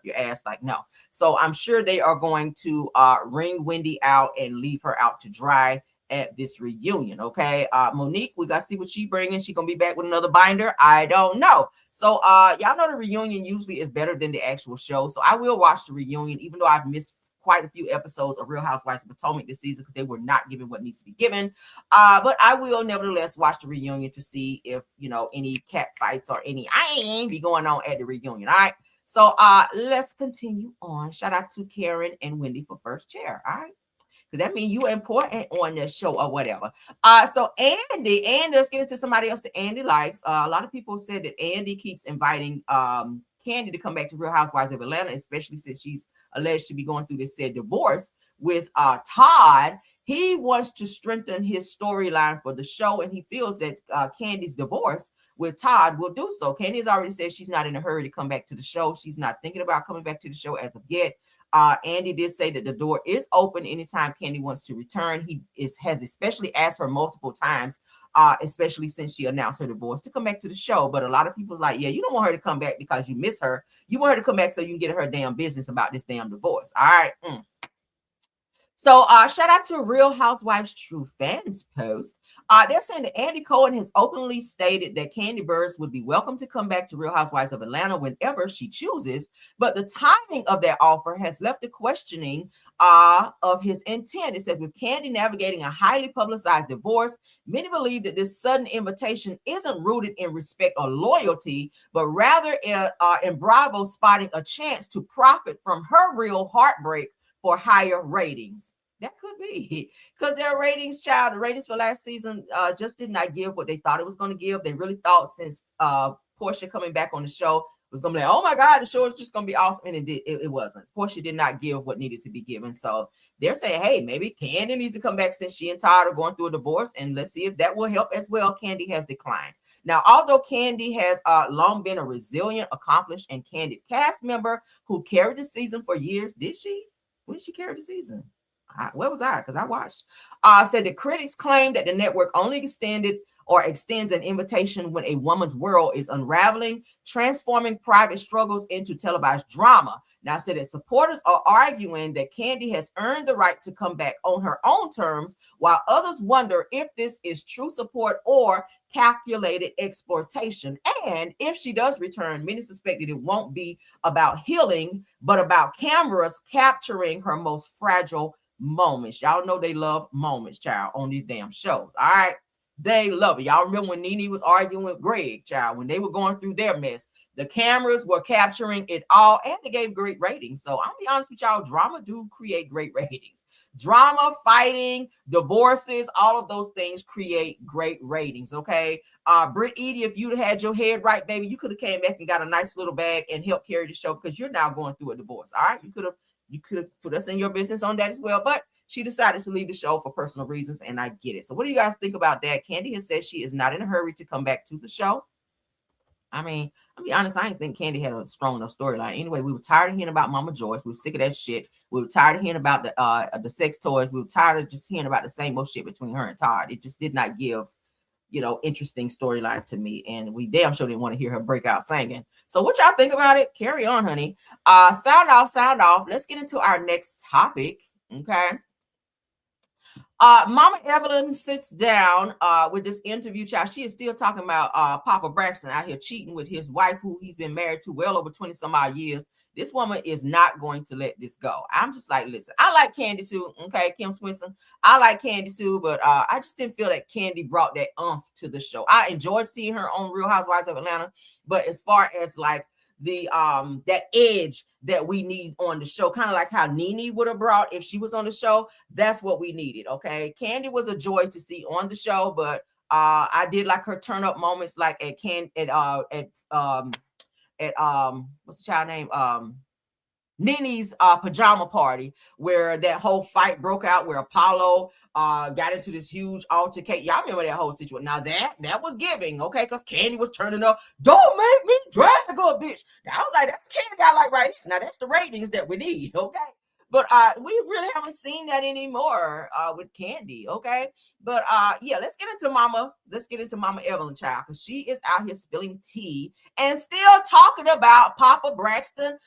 A: your ass. Like, no. So I'm sure they are going to wring Wendy out and leave her out to dry at this reunion. Okay. Monique, we got to see what she bringing. She gonna be back with another binder. I don't know. So y'all know the reunion usually is better than the actual show. So I will watch the reunion, even though I've missed quite a few episodes of Real Housewives of Potomac this season because they were not given what needs to be given. But I will nevertheless watch the reunion to see if, any cat fights or any be going on at the reunion. All right. So let's continue on. Shout out to Karen and Wendy for first chair. All right. Because that means you're important on this show or whatever. So Andy, let's get into somebody else that Andy likes. A lot of people said that Andy keeps inviting Candy to come back to Real Housewives of Atlanta, especially since she's alleged to be going through this said divorce with Todd. He wants to strengthen his storyline for the show, and he feels that Candy's divorce with Todd will do so. Candy has already said she's not in a hurry to come back to the show. She's not thinking about coming back to the show as of yet. Andy did say that the door is open anytime Candy wants to return. He has especially asked her multiple times, especially since she announced her divorce, to come back to the show. But a lot of people are like, yeah, you don't want her to come back because you miss her. You want her to come back so you can get her damn business about this damn divorce. All right. So shout out to Real Housewives True Fans post. They're saying that Andy Cohen has openly stated that Kandi Burruss would be welcome to come back to Real Housewives of Atlanta whenever she chooses, but the timing of that offer has left the questioning of his intent. It says, with Kandi navigating a highly publicized divorce, many believe that this sudden invitation isn't rooted in respect or loyalty, but rather in Bravo spotting a chance to profit from her real heartbreak for higher ratings. That could be because their ratings, child, the ratings for last season just did not give what they thought it was going to give. They really thought since Portia coming back on the show was going to be like, oh my God, the show is just going to be awesome. And it wasn't. Portia did not give what needed to be given. So they're saying, hey, maybe Kandi needs to come back since she and Todd are going through a divorce. And let's see if that will help as well. Kandi has declined. Now, although Kandi has long been a resilient, accomplished, and candid cast member who carried the season for years, did she? When did she carry the season? Where was I? Because I watched. Said the critics claim that the network only extends an invitation when a woman's world is unraveling, transforming private struggles into televised drama. Now, said that supporters are arguing that Kandi has earned the right to come back on her own terms, while others wonder if this is true support or calculated exploitation. And if she does return, many suspect that it won't be about healing, but about cameras capturing her most fragile moments. Y'all know they love moments, child, on these damn shows. All right. They love it. Y'all remember when Nene was arguing with Greg, child, when they were going through their mess, the cameras were capturing it all and they gave great ratings. So I'll be honest with y'all, drama do create great ratings. Drama, fighting, divorces, all of those things create great ratings. Okay. Britt Edie, if you'd had your head right, baby, you could have came back and got a nice little bag and helped carry the show because you're now going through a divorce. All right. You could have put us in your business on that as well. But she decided to leave the show for personal reasons, and I get it. So what do you guys think about that? Kandi has said she is not in a hurry to come back to the show. I mean, I'll be honest, I didn't think Kandi had a strong enough storyline. Anyway, we were tired of hearing about Mama Joyce. We were sick of that shit. We were tired of hearing about the sex toys. We were tired of just hearing about the same old shit between her and Todd. It just did not give, interesting storyline to me. And we damn sure didn't want to hear her break out singing. So what y'all think about it? Carry on, honey. Sound off. Let's get into our next topic. Okay. Mama Evelyn sits down with this interview, child. She is still talking about Papa Braxton out here cheating with his wife, who he's been married to well over 20 some odd years. This woman is not going to let this go. I'm just like, listen, I like Kandi too. Okay, Kim Swinson. I like Kandi too, but I just didn't feel that Kandi brought that oomph to the show. I enjoyed seeing her on Real Housewives of Atlanta, but as far as like the that edge that we need on the show, kind of like how Nene would have brought if she was on the show, that's what we needed. Okay, Kandi was a joy to see on the show, but I did like her turn up moments, like at what's the child name, Nene's pajama party, where that whole fight broke out, where Apollo got into this huge altercation. Y'all remember that whole situation? Now that was giving, okay, because Kandi was turning up. Don't make me drag her, bitch. Now, I was like, that's Kandi got like right here. Now that's the ratings that we need, okay. But we really haven't seen that anymore with Kandi, okay? But yeah, let's get into Mama Evelyn, child, because she is out here spilling tea and still talking about Papa Braxton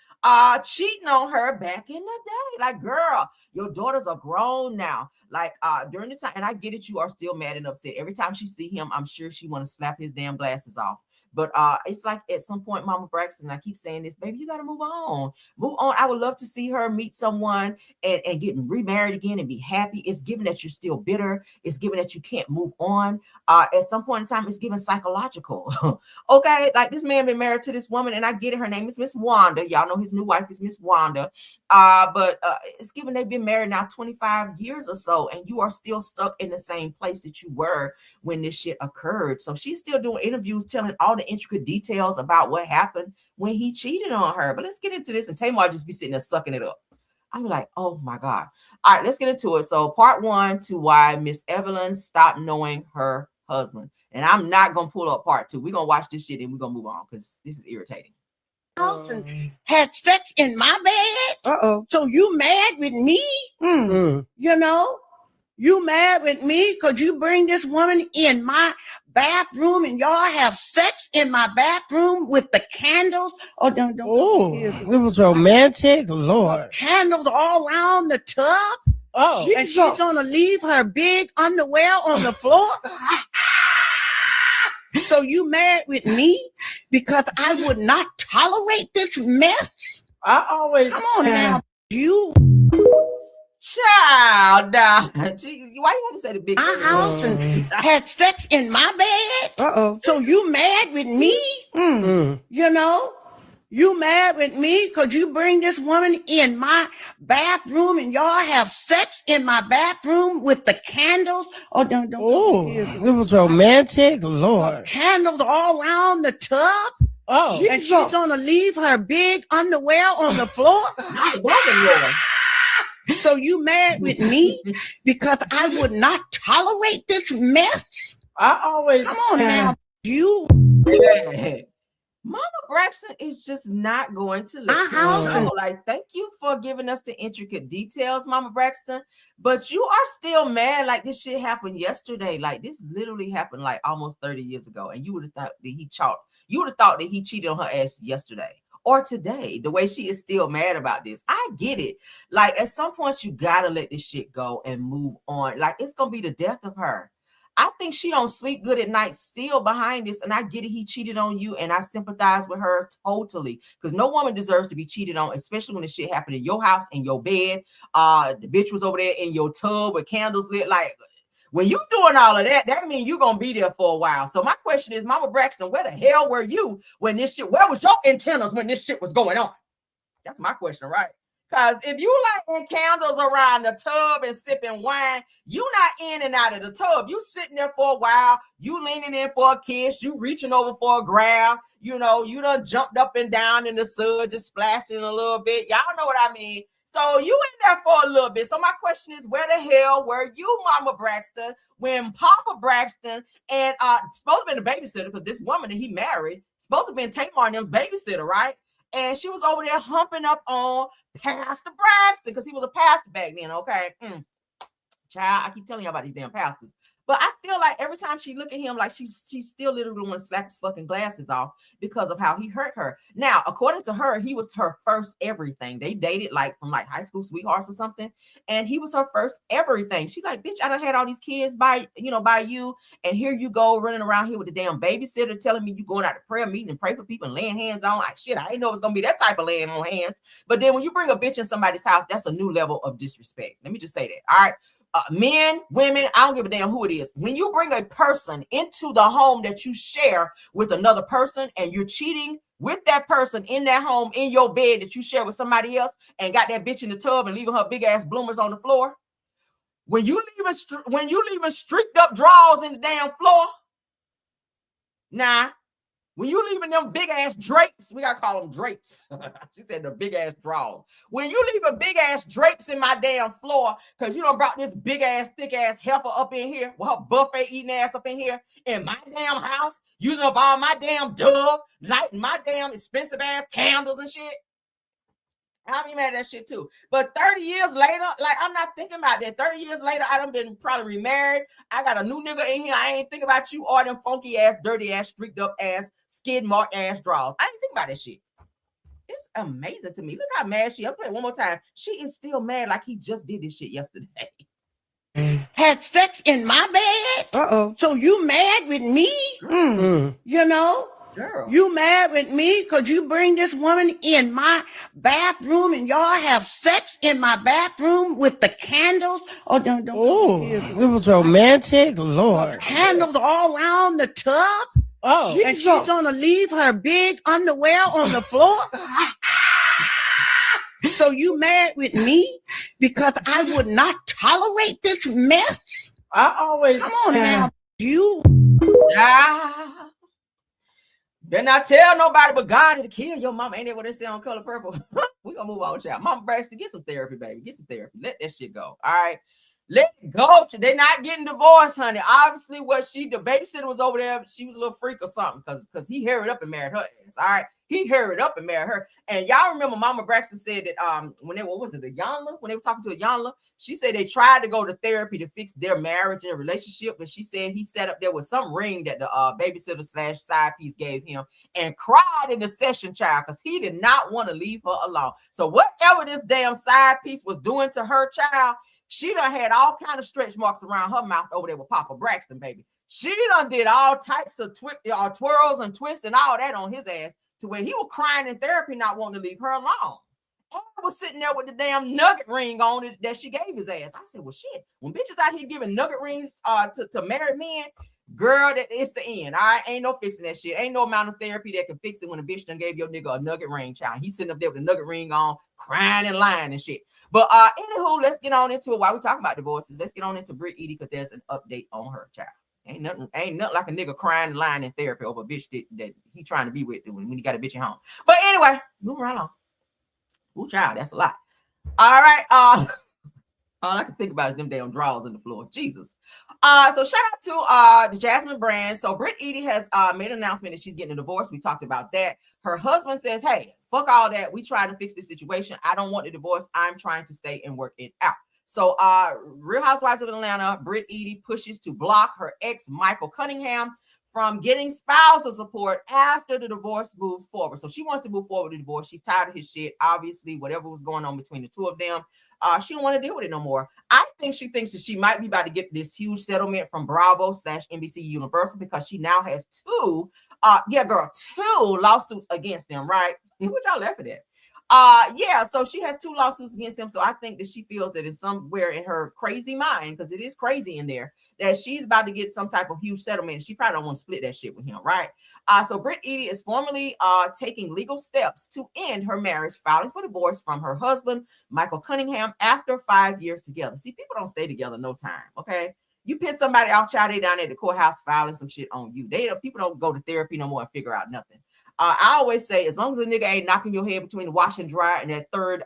A: cheating on her back in the day. Like, girl, your daughters are grown now. Like during the time, and I get it, you are still mad and upset. Every time she see him, I'm sure she want to slap his damn glasses off. But it's like at some point, Mama Braxton, I keep saying this, baby, you got to move on. Move on. I would love to see her meet someone and get remarried again and be happy. It's given that you're still bitter. It's given that you can't move on. At some point in time, it's given psychological. Okay, like this man been married to this woman, and I get it. Her name is Miss Wanda. Y'all know his new wife is Miss Wanda. But it's given they've been married now 25 years or so, and you are still stuck in the same place that you were when this shit occurred. So she's still doing interviews, telling all the intricate details about what happened when he cheated on her. But let's get into this, and Tamar just be sitting there sucking it up. I'm like, oh my God. All right, let's get into it. So part 1 to why Miss Evelyn stopped knowing her husband. And I'm not going to pull up part 2. We're going to watch this shit and we're going to move on because this is irritating.
L: Had sex in my bed. So you mad with me? You know, you mad with me because you bring this woman in my bathroom and y'all have sex in my bathroom with the candles. Oh, don't.
M: It was romantic, Lord.
L: Candles all around the tub. Oh, and she's gonna leave her big underwear on the floor? So you mad with me because I would not tolerate this mess?
M: I always
L: come on now, you
A: child. Jeez, why you want to say the big
L: my house and had sex in my bed? So you mad with me? You know? You mad with me because you bring this woman in my bathroom and y'all have sex in my bathroom with the candles? Oh, don't
M: it was romantic, Lord.
L: Candles all around the tub?
M: Oh.
L: And she's gonna leave her big underwear on the floor? So you mad with me because I would not tolerate this mess?
M: I always
L: come on now, you.
A: Mama Braxton is just not going to let
L: My
A: you
L: house
A: know. Like, thank you for giving us the intricate details, Mama Braxton. But you are still mad like this shit happened yesterday. Like, this literally happened like almost 30 years ago. And you would have thought that he cheated on her ass yesterday or today, the way she is still mad about this. I get it. Like, at some point, you gotta let this shit go and move on. Like, it's gonna be the death of her. I think she don't sleep good at night still behind this. And I get it. He cheated on you. And I sympathize with her totally. Because no woman deserves to be cheated on, especially when the shit happened in your house, in your bed. The bitch was over there in your tub with candles lit. Like, when you doing all of that, that means you're going to be there for a while. So my question is, Mama Braxton, where the hell were you when this shit, where was your antennas when this shit was going on? That's my question, right? Because if you lighting candles around the tub and sipping wine, you not in and out of the tub. You sitting there for a while. You leaning in for a kiss. You reaching over for a grab. You know, you done jumped up and down in the sun, just splashing a little bit. Y'all know what I mean. So you in there for a little bit. So my question is, where the hell were you, Mama Braxton, when Papa Braxton and supposed to be the babysitter, because this woman that he married, supposed to be Tamar and them babysitter, right? And she was over there humping up on Pastor Braxton because he was a pastor back then, okay? Child, I keep telling you about these damn pastors. But I feel like every time she look at him, like she still literally want to slap his fucking glasses off because of how he hurt her. Now, according to her, he was her first everything. They dated like from like high school sweethearts or something. And he was her first everything. She like, bitch, I done had all these kids by you. And here you go running around here with the damn babysitter telling me you going out to prayer meeting and pray for people and laying hands on. Like, shit, I didn't know it was going to be that type of laying on hands. But then when you bring a bitch in somebody's house, that's a new level of disrespect. Let me just say that. All right. Men, women, I don't give a damn who it is. When you bring a person into the home that you share with another person and you're cheating with that person in that home, in your bed that you share with somebody else and got that bitch in the tub and leaving her big ass bloomers on the floor, when you leaving streaked up drawers in the damn floor, when you leaving them big ass drapes, we gotta call them drapes. She said the big ass drawers. When you leaving big ass drapes in my damn floor, because you done brought this big ass, thick ass heifer up in here with her buffet eating ass up in here in my damn house, using up all my damn Dove, lighting my damn expensive ass candles and shit. I'll be mad at that shit too. But 30 years later, like, I'm not thinking about that. 30 years later, I done been probably remarried. I got a new nigga in here. I ain't think about you or them funky ass, dirty ass, streaked up ass, skid marked ass drawers. I ain't think about that shit. It's amazing to me. Look how mad she is. I'll play it one more time. She is still mad like he just did this shit yesterday.
L: Had sex in my bed? So you mad with me? You know?
A: Girl.
L: You mad with me because you bring this woman in my bathroom and y'all have sex in my bathroom with the candles? Oh, don't
M: it was romantic, Lord.
L: Candles all around the tub?
M: Oh,
L: and she's gonna leave her big underwear on the floor? So you mad with me because I would not tolerate this mess?
M: I always
L: come on now, you.
A: Better not tell nobody but God to kill your mama. Ain't that what they say on Color Purple? We're gonna move on, child. Mama Braxton, get some therapy, baby. Get some therapy. Let that shit go. All right. Let it go. They're not getting divorced, honey. Obviously, the babysitter was over there. She was a little freak or something because he hurried up and married her ass. All right. He hurried up and married her. And y'all remember Mama Braxton said that when they were talking to Iyanla, she said they tried to go to therapy to fix their marriage and relationship, but she said he sat up there with some ring that the babysitter / side piece gave him and cried in the session, child, because he did not want to leave her alone. So whatever this damn side piece was doing to her child, She done had all kind of stretch marks around her mouth over there with Papa Braxton, baby. She done did all types of twirls and twists and all that on his ass to where he was crying in therapy, not wanting to leave her alone. I was sitting there with the damn nugget ring on it that she gave his ass. I said, well, shit, when bitches out here giving nugget rings to married men, girl, it's the end. Ain't no fixing that shit. Ain't no amount of therapy that can fix it when a bitch done gave your nigga a nugget ring, child. He's sitting up there with a nugget ring on, crying and lying and shit. But anywho, let's get on into it. While we talking about divorces, let's get on into Britt Eady because there's an update on her, child. Ain't nothing like a nigga crying and lying in therapy over a bitch that he trying to be with when he got a bitch at home. But anyway, moving right on. Ooh, child, that's a lot. All right. All I can think about is them damn drawers on the floor. Jesus. So shout out to the Jasmine brand. So Britt Eady has made an announcement that she's getting a divorce. We talked about that. Her husband says, hey, fuck all that. We trying to fix this situation. I don't want the divorce. I'm trying to stay and work it out. So Real Housewives of Atlanta, Britt Eady pushes to block her ex, Michael Cunningham, from getting spousal support after the divorce moves forward. So she wants to move forward with the divorce. She's tired of his shit. Obviously, whatever was going on between the two of them, she don't want to deal with it no more. I think she thinks that she might be about to get this huge settlement from Bravo/NBC Universal because she now has two lawsuits against them, right? What y'all laughing at? So she has two lawsuits against him. So I think that she feels that it's somewhere in her crazy mind, because it is crazy in there, that she's about to get some type of huge settlement. She probably don't want to split that shit with him, right? So Britt Eady is formally taking legal steps to end her marriage, filing for divorce from her husband, Michael Cunningham, after 5 years together. See, people don't stay together no time, okay? You piss somebody off, child, they down at the courthouse filing some shit on you. People don't go to therapy no more and figure out nothing. I always say, as long as a nigga ain't knocking your head between the wash and dry and that third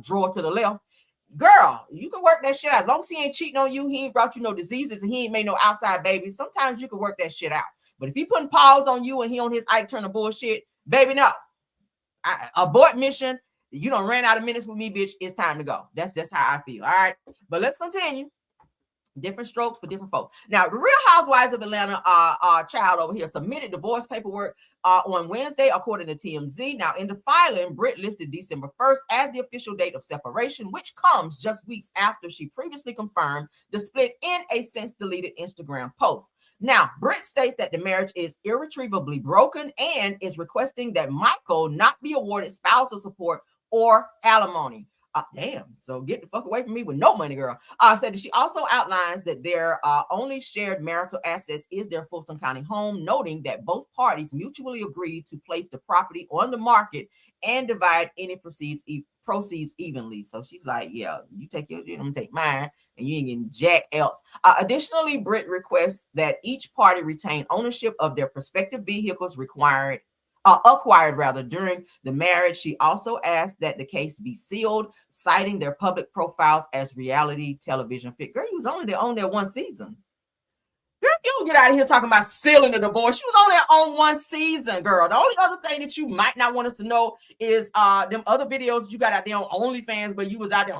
A: drawer to the left, girl, you can work that shit out. As long as he ain't cheating on you, he ain't brought you no diseases, and he ain't made no outside babies, sometimes you can work that shit out. But if he putting paws on you and he on his Ike Turner bullshit, baby, no. Abort mission. You done ran out of minutes with me, bitch. It's time to go. That's just how I feel. All right. But let's continue. Different strokes for different folks. Now, the Real Housewives of Atlanta child over here submitted divorce paperwork on Wednesday, according to TMZ. Now, in the filing, Britt listed December 1st as the official date of separation, which comes just weeks after she previously confirmed the split in a since-deleted Instagram post. Now, Britt states that the marriage is irretrievably broken and is requesting that Michael not be awarded spousal support or alimony. Damn. So get the fuck away from me with no money, girl. Said that she also outlines that their only shared marital assets is their Fulton County home, noting that both parties mutually agreed to place the property on the market and divide any proceeds evenly. So she's like, yeah, you take your, I'm gonna take mine, and you ain't getting jack else. Additionally, Britt requests that each party retain ownership of their respective vehicles acquired during the marriage. She also asked that the case be sealed, citing their public profiles as reality television fit. Girl, you was only on there one season. Girl, you don't get out of here talking about sealing the divorce. She was only on one season, girl. The only other thing that you might not want us to know is them other videos you got out there on OnlyFans, but you was out there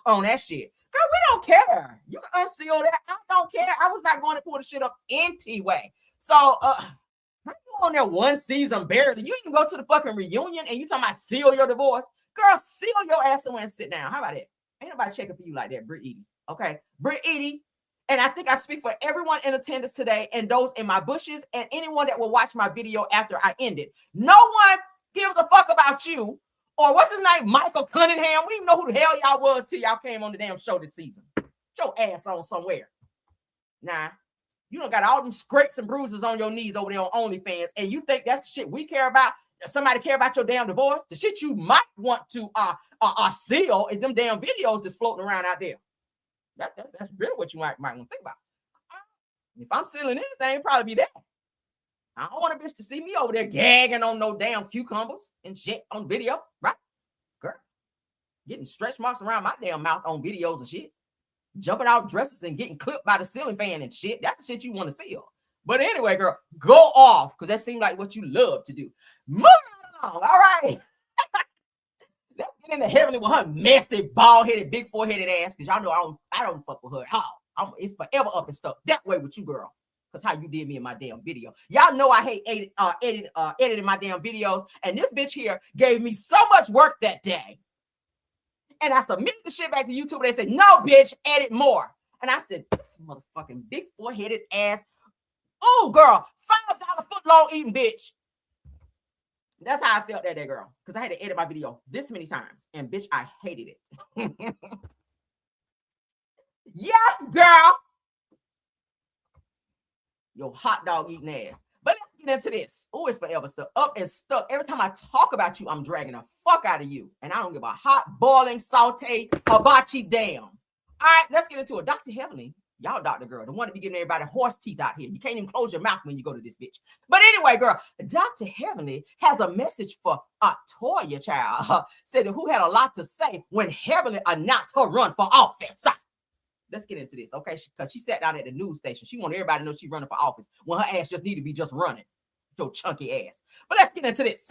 A: on that shit. Girl, we don't care. You can unseal that. I don't care. I was not going to pull the shit up anyway. So, on there one season barely. You even go to the fucking reunion and you talking about seal your divorce. Girl, seal your ass somewhere and sit down. How about it? Ain't nobody checking for you like that, Britt Eady. Okay, Britt Eady. And I think I speak for everyone in attendance today and those in my bushes and anyone that will watch my video after I end it. No one gives a fuck about you or what's his name, Michael Cunningham. We didn't know who the hell y'all was till y'all came on the damn show this season. Get your ass on somewhere. Nah. You don't got all them scrapes and bruises on your knees over there on OnlyFans, and you think that's the shit we care about? Somebody care about your damn divorce? The shit you might want to seal is them damn videos that's floating around out there. That's really what you might want to think about. If I'm sealing anything, it'd probably be that. I don't want a bitch to see me over there gagging on no damn cucumbers and shit on video, right? Girl, getting stretch marks around my damn mouth on videos and shit. Jumping out dresses and getting clipped by the ceiling fan and shit. That's the shit you want to seal. But anyway, girl, go off, because that seems like what you love to do. Moving along. All right. Let's get into heavenly with her messy, bald-headed, big foreheaded ass, because y'all know I don't fuck with her at all. It's forever up and stuff. That way with you, girl. Because how you did me in my damn video. Y'all know I hate editing my damn videos. And this bitch here gave me so much work that day. And I submitted the shit back to YouTube, and they said, no, bitch, edit more. And I said, this motherfucking big four-headed ass, oh, girl, $5 foot long eating bitch. That's how I felt that day, girl, because I had to edit my video this many times. And, bitch, I hated it. Yeah, girl. Your hot dog eating ass. But let's get into this. Oh, it's forever stuck up and stuck. Every time I talk about you, I'm dragging the fuck out of you. And I don't give a hot, boiling, saute, hibachi damn. All right, let's get into it. Dr. Heavenly, y'all doctor girl, the one to be giving everybody horse teeth out here. You can't even close your mouth when you go to this bitch. But anyway, girl, Dr. Heavenly has a message for Toya, child. Said who had a lot to say when Heavenly announced her run for office. Let's get into this, okay? Because she sat down at the news station. She wanted everybody to know she's running for office when her ass just need to be just running. Your chunky ass. But let's get into this.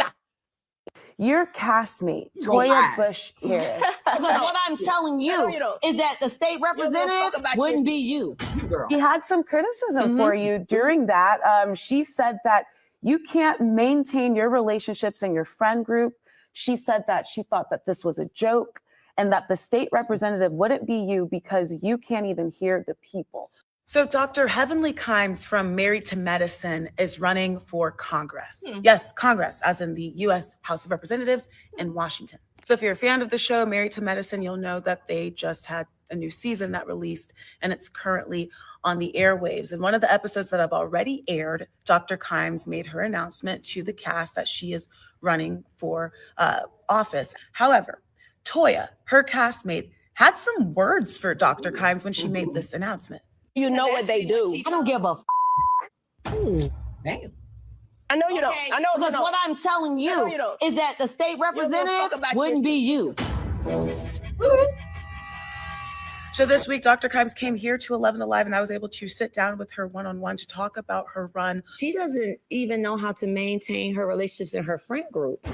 N: Your castmate, Toya Bush Harris.
O: Because what I'm telling you is that the state representative wouldn't be you.
N: She had some criticism for you during that. She said that you can't maintain your relationships in your friend group. She said that she thought that this was a joke, and that the state representative wouldn't be you because you can't even hear the people.
P: So Dr. Heavenly Kimes from Married to Medicine is running for Congress. Yes, Congress, as in the U.S. House of Representatives in Washington. So if you're a fan of the show Married to Medicine, you'll know that they just had a new season that released, and it's currently on the airwaves. In one of the episodes that have already aired, Dr. Kimes made her announcement to the cast that she is running for office. However, Toya, her castmate, had some words for Dr. Kimes when she made this announcement.
O: You know what they do. I don't give a
A: Damn.
O: I know you don't. I know because what I'm telling you is that the state representative wouldn't be you.
P: So this week, Dr. Kimes came here to 11 Alive, and I was able to sit down with her one-on-one to talk about her run.
H: She doesn't even know how to maintain her relationships in her friend group.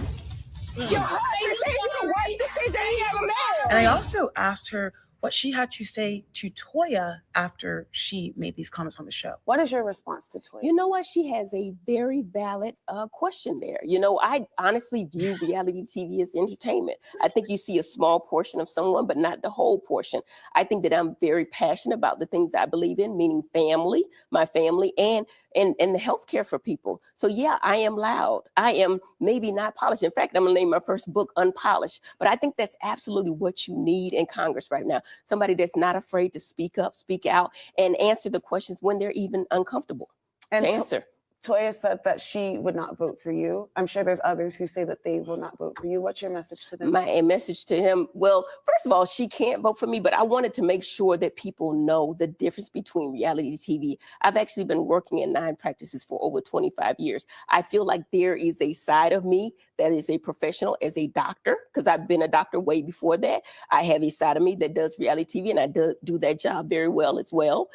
P: And I also asked her what she had to say to Toya after she made these comments on the show.
N: What is your response to Toya?
Q: You know what? She has a very valid question there. You know, I honestly view reality TV as entertainment. I think you see a small portion of someone, but not the whole portion. I think that I'm very passionate about the things I believe in, meaning family, my family, and the healthcare for people. So yeah, I am loud. I am maybe not polished. In fact, I'm gonna name my first book Unpolished. But I think that's absolutely what you need in Congress right now. Somebody that's not afraid to speak up, speak out, and answer the questions when they're even uncomfortable
N: and
Q: to answer.
N: Toya said that she would not vote for you. I'm sure there's others who say that they will not vote for you. What's your message to them?
Q: My message to him, well, first of all, she can't vote for me, but I wanted to make sure that people know the difference between reality TV. I've actually been working in 9 practices for over 25 years. I feel like there is a side of me that is a professional as a doctor, because I've been a doctor way before that. I have a side of me that does reality TV, and I do that job very well as well,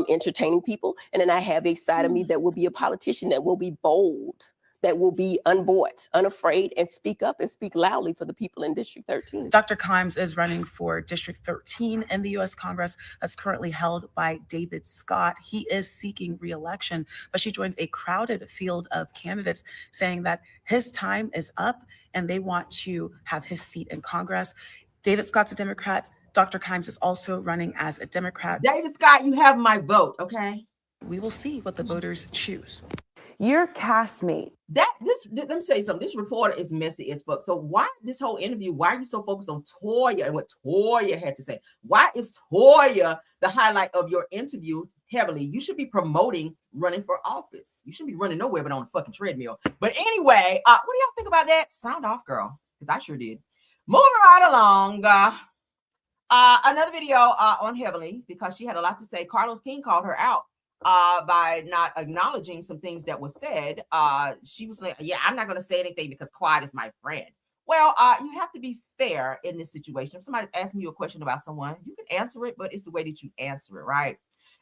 Q: entertaining people. And then I have a side of me that will be a politician, that will be bold, that will be unbought, unafraid, and speak up and speak loudly for the people in District 13.
P: Dr. Kimes is running for District 13 in the U.S. Congress that's currently held by David Scott. He is seeking re-election, but she joins a crowded field of candidates saying that his time is up and they want to have his seat in Congress. David Scott's a Democrat. Dr. Kimes is also running as a Democrat.
A: David Scott, you have my vote, okay?
P: We will see what the voters choose.
N: Your castmate.
A: Let me tell you something. This reporter is messy as fuck. So why this whole interview? Why are you so focused on Toya and what Toya had to say? Why is Toya the highlight of your interview? Heavily, you should be promoting running for office. You shouldn't be running nowhere but on a fucking treadmill. But anyway, what do y'all think about that? Sound off, girl, because I sure did. Moving right along. Another video on Heavenly, because she had a lot to say. Carlos King called her out by not acknowledging some things that were said. She was like, yeah, I'm not going to say anything because quiet is my friend. Well, you have to be fair in this situation. If somebody's asking you a question about someone, you can answer it, but it's the way that you answer it, right?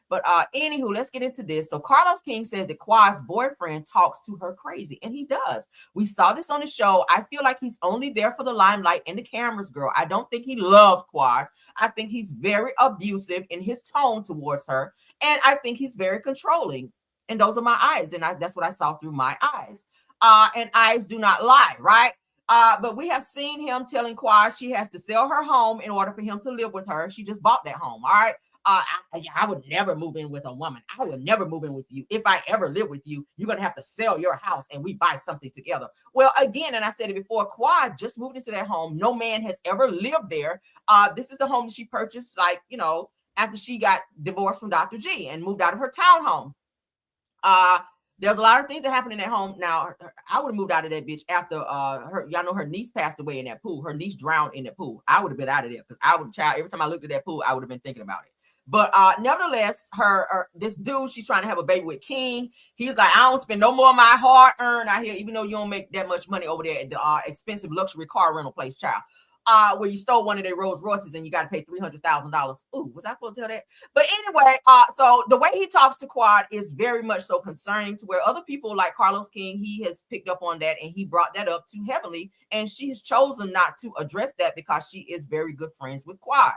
A: But anywho, let's get into this. So Carlos King says that Quad's boyfriend talks to her crazy, and he does. We saw this on the show. I feel like he's only there for the limelight and the cameras, girl. I don't think he loves Quad. I think he's very abusive in his tone towards her, and I think he's very controlling. And those are my eyes, and that's what I saw through my eyes. And eyes do not lie, right? But we have seen him telling Quad she has to sell her home in order for him to live with her. She just bought that home. All right. I would never move in with a woman. I would never move in with you. If I ever live with you, you're going to have to sell your house and we buy something together. Well, again, and I said it before, Quad just moved into that home. No man has ever lived there. This is the home that she purchased, like, you know, after she got divorced from Dr. G and moved out of her townhome. There's a lot of things that happen in that home. Now, I would have moved out of that bitch after y'all know her niece passed away in that pool. Her niece drowned in that pool. I would have been out of there because I would every time I looked at that pool, I would have been thinking about it. But nevertheless, this dude, she's trying to have a baby with King. He's like, I don't spend no more of my hard earned out here, even though you don't make that much money over there at the expensive luxury car rental place, child. Where you stole one of their Rolls Royces and you got to pay $300,000. Ooh, was I supposed to tell that? But anyway, so the way he talks to Quad is very much so concerning to where other people like Carlos King, he has picked up on that and he brought that up to Heavenly, and she has chosen not to address that because she is very good friends with Quad.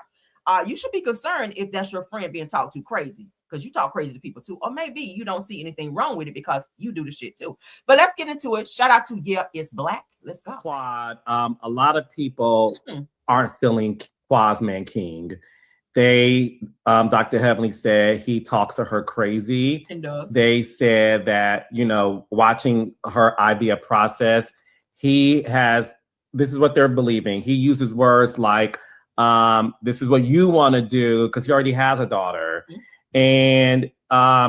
A: You should be concerned if that's your friend being talked to crazy, because you talk crazy to people too, or maybe you don't see anything wrong with it because you do the shit too. But let's get into it. Shout out to Yeah, It's Black. Let's go.
R: Quad. A lot of people aren't feeling Quad's man King. They, Dr. Heavenly said he talks to her crazy.
A: And does.
R: They said that, you know, watching her IVF process, this is what they're believing. He uses words like, this is what you want to do, because he already has a daughter. And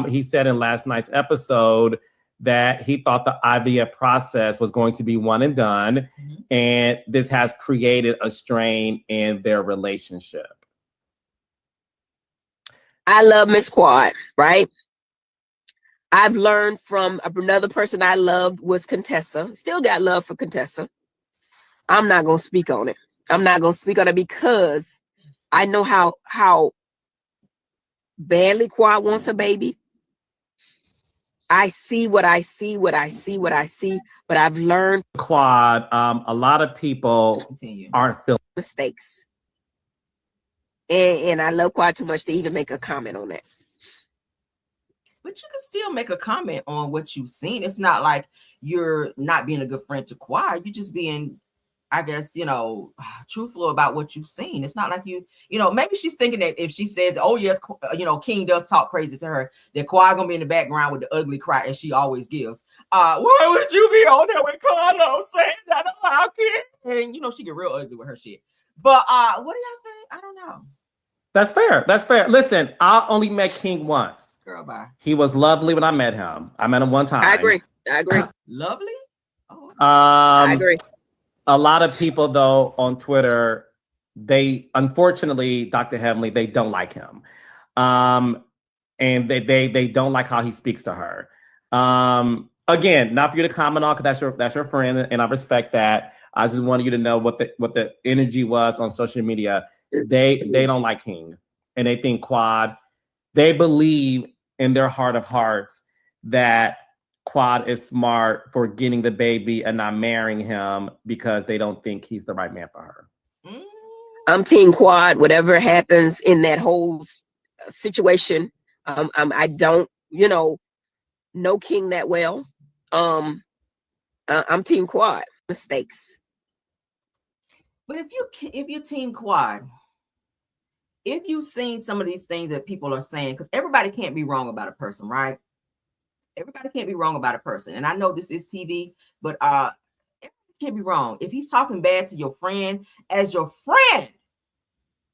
R: he said in last night's episode that he thought the IVF process was going to be one and done. And this has created a strain in their relationship.
Q: I love Miss Quad, right? I've learned from another person I loved was Contessa. Still got love for Contessa. I'm not going to speak on it. I'm not going to speak on it because I know how badly Quad wants a baby. I see what I see, but I've learned.
R: Quad, a lot of people aren't feeling
Q: mistakes. And I love Quad too much to even make a comment on that.
A: But you can still make a comment on what you've seen. It's not like you're not being a good friend to Quad. You're just being, I guess, you know, truthful about what you've seen. It's not like you know, maybe she's thinking that if she says, oh, yes, you know, King does talk crazy to her, that Quad gonna be in the background with the ugly cry as she always gives. Why would you be on there with Carlos saying that about King? And, you know, she get real ugly with her shit. But what do y'all think? I don't know.
R: That's fair. That's fair. Listen, I only met King once.
A: Girl, bye.
R: He was lovely when I met him. I met him one time.
Q: I agree.
A: Lovely?
R: Oh.
Q: I agree.
R: A lot of people, though, on Twitter, they unfortunately, Dr. Heavenly, they don't like him. And they don't like how he speaks to her. Again, not for you to comment on, because that's your friend, and I respect that. I just wanted you to know what the energy was on social media. They don't like King, and they think Quad. They believe in their heart of hearts that Quad is smart for getting the baby and not marrying him because they don't think he's the right man for her.
Q: I'm Team Quad. Whatever happens in that whole situation, I don't, know King that well. I'm Team Quad. Mistakes.
A: But if you Team Quad, if you've seen some of these things that people are saying, because everybody can't be wrong about a person, right? Everybody can't be wrong about a person. And I know this is TV, but everybody can't be wrong. If he's talking bad to your friend, as your friend,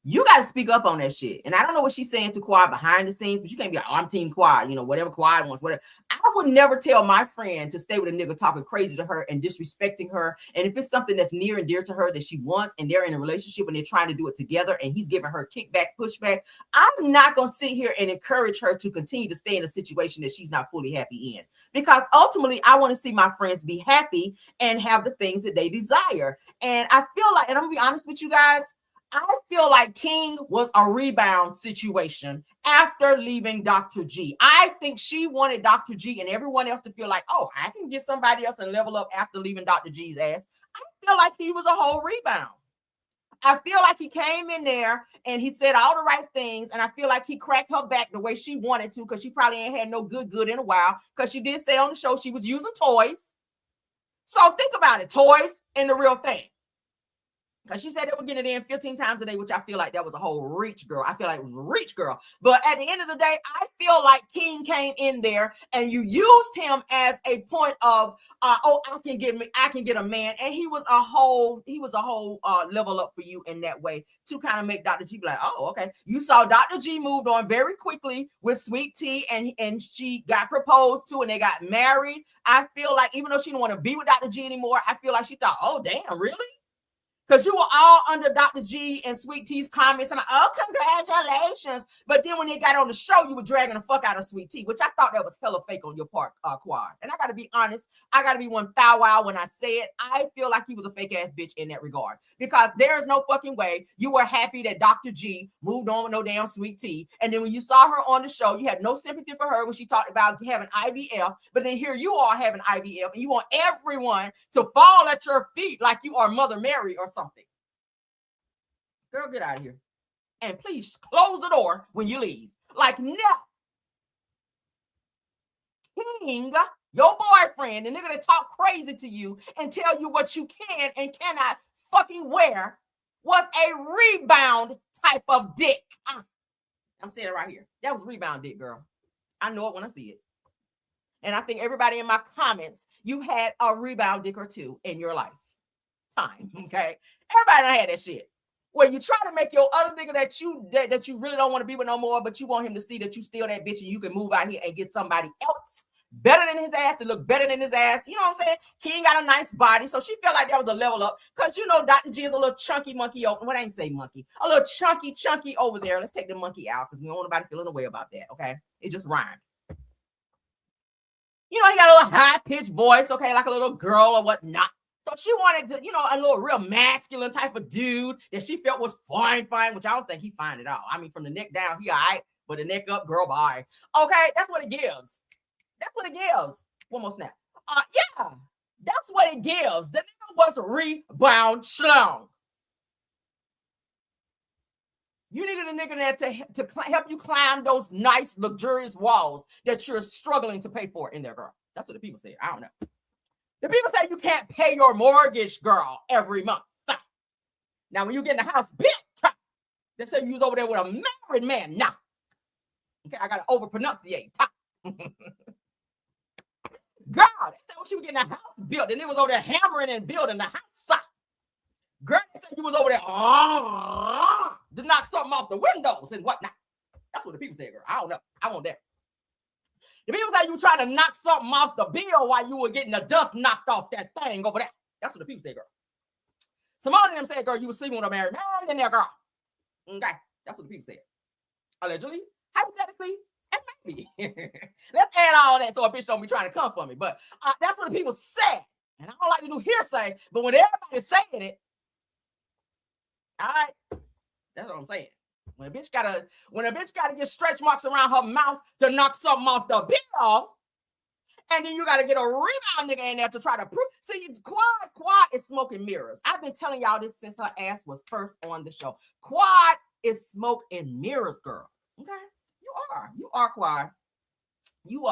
A: you got to speak up on that shit. And I don't know what she's saying to Quad behind the scenes, but you can't be like, oh, I'm Team Quad, whatever Quad wants, whatever. I would never tell my friend to stay with a nigga talking crazy to her and disrespecting her. And if it's something that's near and dear to her that she wants, and they're in a relationship and they're trying to do it together, and he's giving her kickback, pushback, I'm not going to sit here and encourage her to continue to stay in a situation that she's not fully happy in. Because ultimately, I want to see my friends be happy and have the things that they desire. And I feel like, and I'm going to be honest with you guys, I feel like King was a rebound situation after leaving Dr. G. I think she wanted Dr. G and everyone else to feel like, oh, I can get somebody else and level up after leaving Dr. G's ass. I feel like he was a whole rebound. I feel like he came in there and he said all the right things. And I feel like he cracked her back the way she wanted to, because she probably ain't had no good in a while. Because she did say on the show she was using toys. So think about it, toys and the real thing. Because she said they were getting it in 15 times a day, which I feel like that was a whole reach, girl. I feel like it was a reach, girl. But at the end of the day, I feel like King came in there and you used him as a point of, I can get a man. And he was a whole level up for you in that way to kind of make Dr. G be like, oh, okay. You saw Dr. G moved on very quickly with Sweet Tea and she got proposed to and they got married. I feel like even though she didn't want to be with Dr. G anymore, I feel like she thought, oh, damn, really? Because you were all under Dr. G and Sweet Tea's comments. I'm like, oh, congratulations. But then when they got on the show, you were dragging the fuck out of Sweet Tea, which I thought that was hella fake on your part, Quad. And I got to be honest. I got to be one thou wow when I say it. I feel like he was a fake ass bitch in that regard. Because there is no fucking way you were happy that Dr. G moved on with no damn Sweet Tea. And then when you saw her on the show, you had no sympathy for her when she talked about having IVF. But then here you are having IVF. And you want everyone to fall at your feet like you are Mother Mary or something. Girl, get out of here. And please close the door when you leave. Like, no. King, your boyfriend, the nigga that talk crazy to you and tell you what you can and cannot fucking wear, was a rebound type of dick. I'm saying it right here. That was rebound dick, girl. I know it when I see it. And I think everybody in my comments, you had a rebound dick or two in your life. Time, okay? Everybody done had that shit. Where you try to make your other nigga that you really don't want to be with no more, but you want him to see that you still that bitch and you can move out here and get somebody else better than his ass to look better than his ass. You know what I'm saying? King got a nice body, so she felt like that was a level up. Because you know Dr. G is a little chunky monkey over. What I ain't say monkey? A little chunky over there. Let's take the monkey out because we don't want nobody feeling away about that, okay? It just rhymed. You know, he got a little high-pitched voice, okay, like a little girl or whatnot. So she wanted to, you know, a little real masculine type of dude that she felt was fine, which I don't think he fine at all. I mean, from the neck down, he all right, but the neck up, girl, bye. Okay, that's what it gives. That's what it gives. One more snap. Yeah, that's what it gives. The nigga was rebound schlong. You needed a nigga there to help you climb those nice, luxurious walls that you're struggling to pay for in there, girl. That's what the people say. I don't know. The people say you can't pay your mortgage, girl, every month. Now, when you get in the house built, they say you was over there with a married man. Now, okay, I got to over-pronunciate. Girl, they said when she was getting the house built, and it was over there hammering and building the house. Girl, they said you was over there to knock something off the windows and whatnot. That's what the people say, girl. I don't know. I want that. The people say you were trying to knock something off the bill while you were getting the dust knocked off that thing over there. That's what the people say, girl. Some of them say, girl, you were sleeping with a married man in there, girl. Okay, that's what the people say. Allegedly, hypothetically, and maybe. Let's add all that so a bitch don't be trying to come for me. But that's what the people said. And I don't like to do hearsay, but when everybody's saying it, all right, that's what I'm saying. When a bitch gotta get stretch marks around her mouth to knock something off the bill, and then you gotta get a rebound nigga in there to try to prove. See, Quad is smoking mirrors. I've been telling y'all this since her ass was first on the show. Quad is smoke and mirrors, girl. Okay, you are Quad. You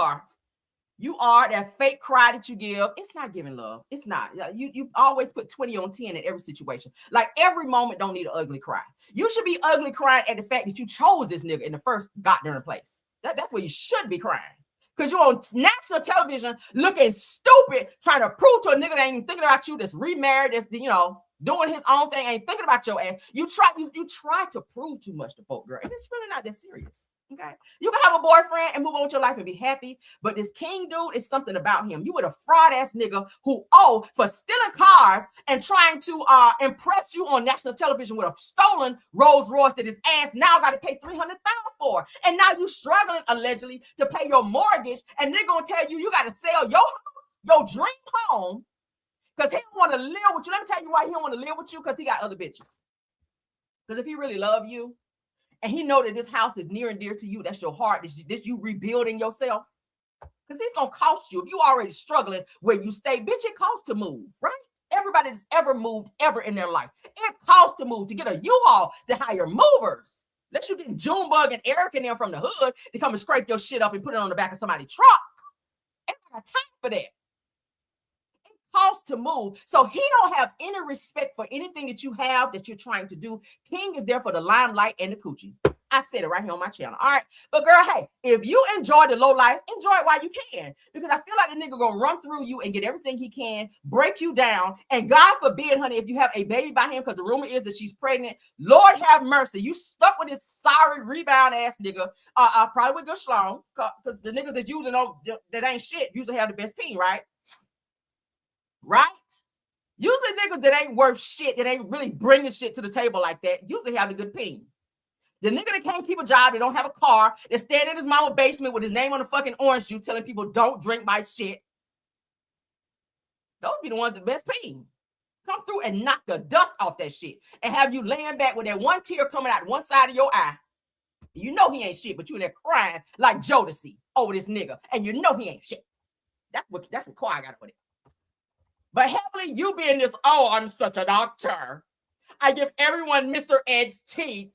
A: are that fake cry that you give. It's not giving love. It's not. You always put 20 on 10 in every situation. Like every moment don't need an ugly cry. You should be ugly crying at the fact that you chose this nigga in the first goddamn place. That's where you should be crying. Because you're on national television looking stupid, trying to prove to a nigga that ain't even thinking about you, that's remarried, that's, you know, doing his own thing, ain't thinking about your ass. You try to prove too much to folk, girl. And it's really not that serious. Okay, you can have a boyfriend and move on with your life and be happy, but this King dude is something about him. You were a fraud ass nigga who for stealing cars and trying to impress you on national television with a stolen Rolls Royce that his ass now got to pay $300,000 for, and now you struggling allegedly to pay your mortgage, and they're gonna tell you got to sell your house, your dream home, because he don't want to live with you. Let me tell you why he don't want to live with you, because he got other bitches. Because if he really love you, and he know that this house is near and dear to you, that's your heart, this you rebuilding yourself. Because it's going to cost you. If you already struggling where you stay, bitch, it costs to move, right? Everybody that's ever moved ever in their life, it costs to move, to get a U-Haul, to hire movers. Unless you get Junebug and Eric in there from the hood to come and scrape your shit up and put it on the back of somebody's truck. Ain't got time for that. It house to move. So he don't have any respect for anything that you have that you're trying to do. King is there for the limelight and the coochie. I said it right here on my channel. All right. But girl, hey, if you enjoy the low life, enjoy it while you can. Because I feel like the nigga gonna run through you and get everything he can, break you down. And God forbid, honey, if you have a baby by him, because the rumor is that she's pregnant, Lord have mercy. You stuck with this sorry rebound ass nigga, probably with good schlong, because the niggas that's using that ain't shit usually have the best peen, right? Right? Usually niggas that ain't worth shit, that ain't really bringing shit to the table like that, usually have the good peen. The nigga that can't keep a job, that don't have a car, that stand in his mama's basement with his name on the fucking orange juice telling people don't drink my shit. Those be the ones that best peen. Come through and knock the dust off that shit and have you laying back with that one tear coming out one side of your eye. You know he ain't shit, but you in there crying like Jodeci over this nigga. And you know he ain't shit. That's what Kawhi got with it. But Heavenly, you being this, oh, I'm such a doctor. I give everyone Mr. Ed's teeth.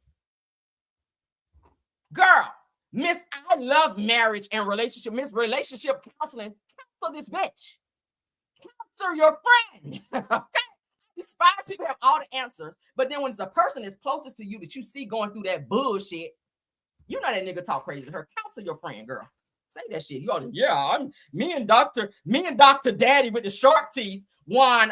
A: Girl, Miss, I love marriage and relationship. Miss Relationship Counseling. Counsel this bitch. Counsel your friend. Okay? Despise people have all the answers, but then when it's a person that's closest to you that you see going through that bullshit, you know that nigga talk crazy to her. Counsel your friend, girl. Say that shit. You ought to, yeah, me and Dr. Daddy with the shark teeth won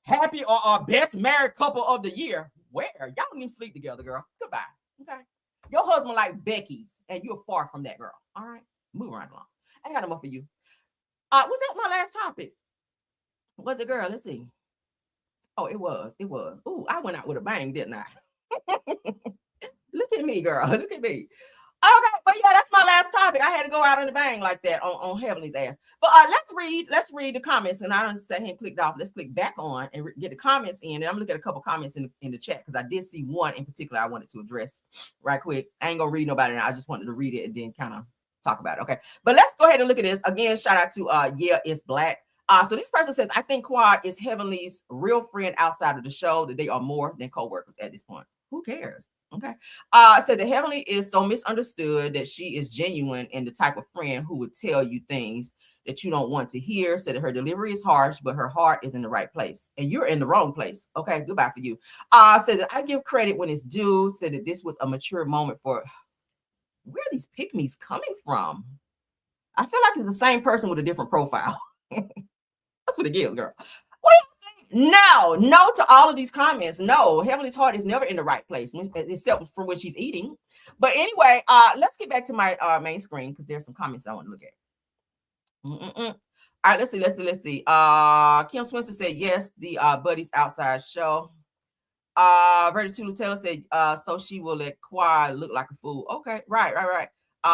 A: happy or best married couple of the year. Where? Y'all don't even sleep together, girl. Goodbye. Okay. Your husband like Becky's, and you're far from that, girl. All right? Move right along. I got them up for you. Was that my last topic? Was it, girl? Let's see. Oh, it was. Ooh, I went out with a bang, didn't I? Look at me, girl. Look at me. Okay, but yeah, that's my last topic. I had to go out in the bang like that on Heavenly's ass. But let's read the comments. And I don't say him clicked off. Let's click back on and get the comments in. And I'm looking at a couple comments in the chat because I did see one in particular I wanted to address right quick. I ain't gonna read nobody now. I just wanted to read it and then kind of talk about it. Okay, but let's go ahead and look at this again. Shout out to Yeah, It's Black. So this person says, I think Quad is Heavenly's real friend outside of the show, that they are more than co-workers at this point. Who cares? Okay. Said that Heavenly is so misunderstood that she is genuine and the type of friend who would tell you things that you don't want to hear. Said that her delivery is harsh, but her heart is in the right place. And you're in the wrong place. Okay, goodbye for you. Said that I give credit when it's due. Said that this was a mature moment for, where are these pick-me's coming from? I feel like it's the same person with a different profile. That's what it gives, girl. What do you think? No to all of these comments. No, Heavenly's heart is never in the right place, except for when she's eating. But anyway, let's get back to my main screen because there's some comments I want to look at. All right, let's see. Kim Swenson said yes, the Buddies Outside show. Verdi Tulu Taylor said so she will let Quad look like a fool. Okay, right.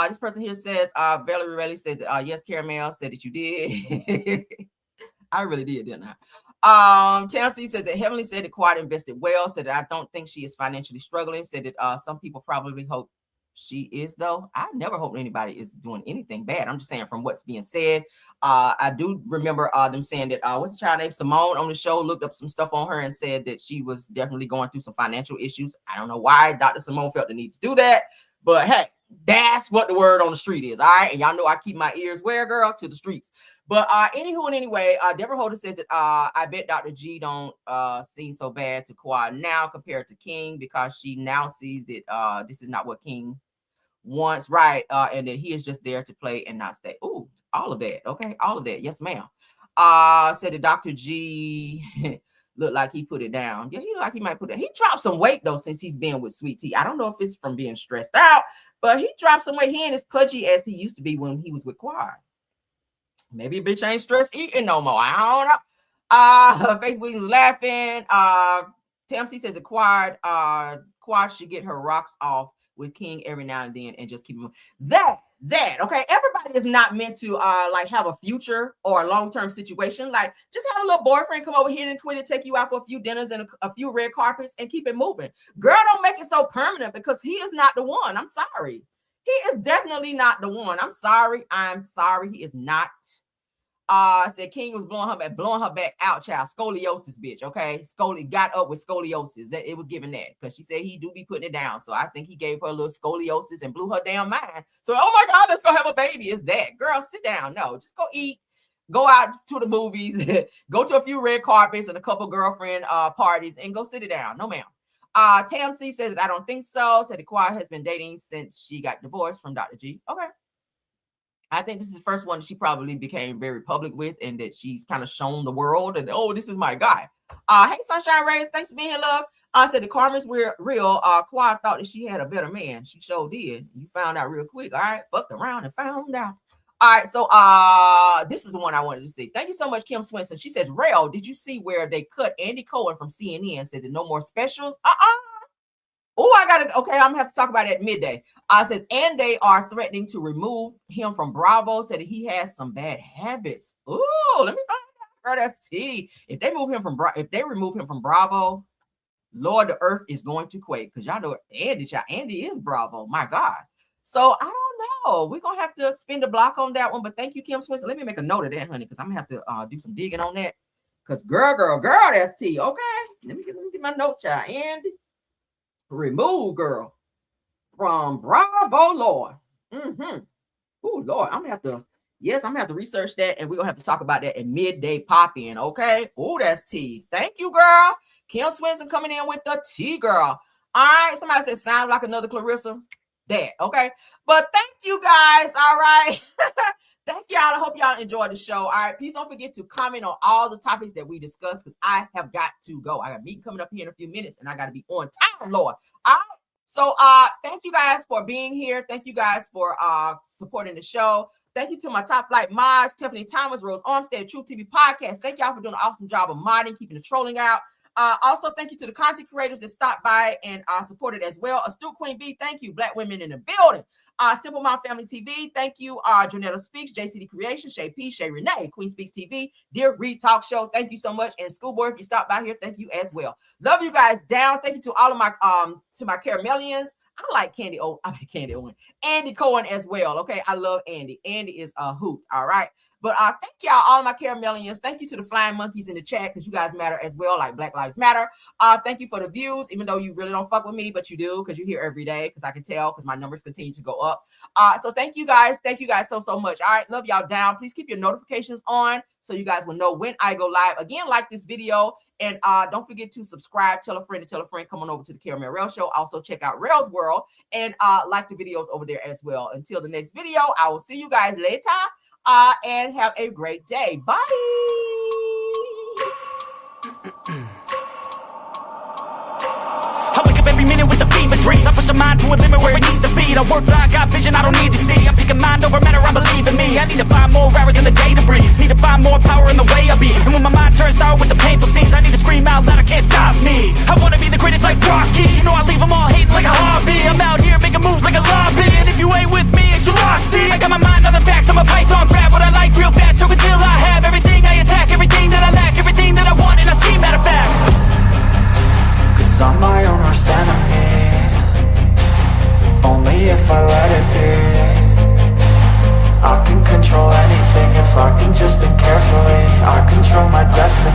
A: This person here says Valerie Rayleigh says yes, Caramel said that you did. I really did, didn't I? Chelsea said that Heavenly said that Quad invested well, said that I don't think she is financially struggling, said that some people probably hope she is, though. I never hope anybody is doing anything bad. I'm just saying from what's being said. I do remember them saying that what's the child named Simone on the show looked up some stuff on her and said that she was definitely going through some financial issues. I don't know why Dr. Simone felt the need to do that, but hey, that's what the word on the street is. All right. And y'all know I keep my ears where, girl? To the streets. But anywho and anyway, Deborah Holder says that I bet Dr. G don't seem so bad to Quad now compared to King, because she now sees that this is not what King wants, right? And that he is just there to play and not stay. Ooh, all of that. Okay, all of that. Yes, ma'am. Said that Dr. G looked like he put it down. Yeah, he looked like he might put it. He dropped some weight though since he's been with Sweet Tea. I don't know if it's from being stressed out, but he dropped some weight. He ain't as pudgy as he used to be when he was with Quad. Maybe a bitch ain't stressed eating no more. I don't know. Faith Williams laughing. TMC says that Quad should get her rocks off with King every now and then and just keep him. That okay. Everybody is not meant to like have a future or a long-term situation. Like just have a little boyfriend come over here and quit and take you out for a few dinners and a few red carpets and keep it moving. Girl, don't make it so permanent, because he is not the one. I'm sorry. He is definitely not the one. I'm sorry. He is not. Said King was blowing her back out, child. Scoliosis, bitch. Okay. Got up with scoliosis. That it was given that because she said he do be putting it down. So I think he gave her a little scoliosis and blew her damn mind. So, oh my God, let's go have a baby. It's that. Girl, sit down. No, just go eat. go out to the movies, go to a few red carpets and a couple girlfriend parties, and go sit it down. No, ma'am. Tam C says that I don't think so. Said Kawhi has been dating since she got divorced from Dr. G. Okay. I think this is the first one she probably became very public with, and that she's kind of shown the world and, oh, this is my guy. Hey, Sunshine Rays, thanks for being here, love. Said the karma's real. Kawhi thought that she had a better man. She sure did. You found out real quick. All right, fucked around and found out. All right, so this is the one I wanted to see. Thank you so much, Kim Swinson. She says, Rail, did you see where they cut Andy Cohen from CNN? Said that no more specials. Okay, I'm gonna have to talk about it at midday. Says, and they are threatening to remove him from Bravo. Said that he has some bad habits. Ooh, let me find out. Girl, that's tea. If they remove him from Bravo, Lord, the earth is going to quake, because y'all know Andy is Bravo. My God. So I don't know. We're gonna have to spin the block on that one. But thank you, Kim Swinson. Let me make a note of that, honey, because I'm gonna have to do some digging on that. Because girl, that's tea. Okay, let me get my notes, child. Andy. Remove girl from Bravo, Lord. Oh, Lord, I'm gonna have to research that, and we're gonna have to talk about that in midday pop-in. Okay. Oh, that's tea. Thank you, girl. Kim Swinson coming in with the tea, girl. All right. Somebody said sounds like another Clarissa. That okay. But thank you guys. All right. Thank y'all. I hope y'all enjoyed the show. All right. Please don't forget to comment on all the topics that we discussed, because I have got to go. I got a meeting coming up here in a few minutes, and I got to be on time, Lord. All right. So thank you guys for being here. Thank you guys for supporting the show. Thank you to my top flight mods, Tiffany Thomas, Rose Armstead, True TV Podcast. Thank y'all for doing an awesome job of modding, keeping the trolling out. Also, thank you to the content creators that stopped by and supported as well. Astute Queen B, thank you. Black women in the building. Simple Mom Family TV, thank you. Janetta Speaks, JCD Creation, Shay P, Shay Renee, Queen Speaks TV, Dear Read Talk Show, thank you so much. And Schoolboy, if you stopped by here, thank you as well. Love you guys down. Thank you to all of my my Caramelians. I like Andy Cohen as well. Okay, I love Andy. Andy is a hoot. All right. But thank y'all, all my Caramelians. Thank you to the flying monkeys in the chat, because you guys matter as well, like Black Lives Matter. Thank you for the views, even though you really don't fuck with me, but you do, because you're here every day, because I can tell, because my numbers continue to go up. So thank you guys. Thank you guys so much. All right, love y'all down. Please keep your notifications on so you guys will know when I go live. Again, like this video, and don't forget to subscribe, tell a friend, come on over to the Caramel Rail Show. Also check out Rail's World, and like the videos over there as well. Until the next video, I will see you guys later. And have a great day. Bye.
S: I wake up every minute with the fever dreams. I push a mind to a limit where it needs to be. I work blind, got vision I don't need to see. I'm picking mind over matter, I believe in me. I need to find more hours in the day to breathe. Need to find more power in the way I be. And when my mind turns sour with the painful scenes, I need to scream out loud, I can't stop me. I wanna be the greatest like Rocky. You know I leave them all hating like a hobby. I'm out here making moves like a lobby. And if you ain't with me, it's your loss. See, I got my mind on the facts, I'm a python. Grab what I like real fast, choke until I have everything I attack, everything that I lack, everything that I want, and I see, matter of fact. Cause I'm my own worst enemy. Only if I let it be. I can control anything if I can just think carefully. I control my destiny.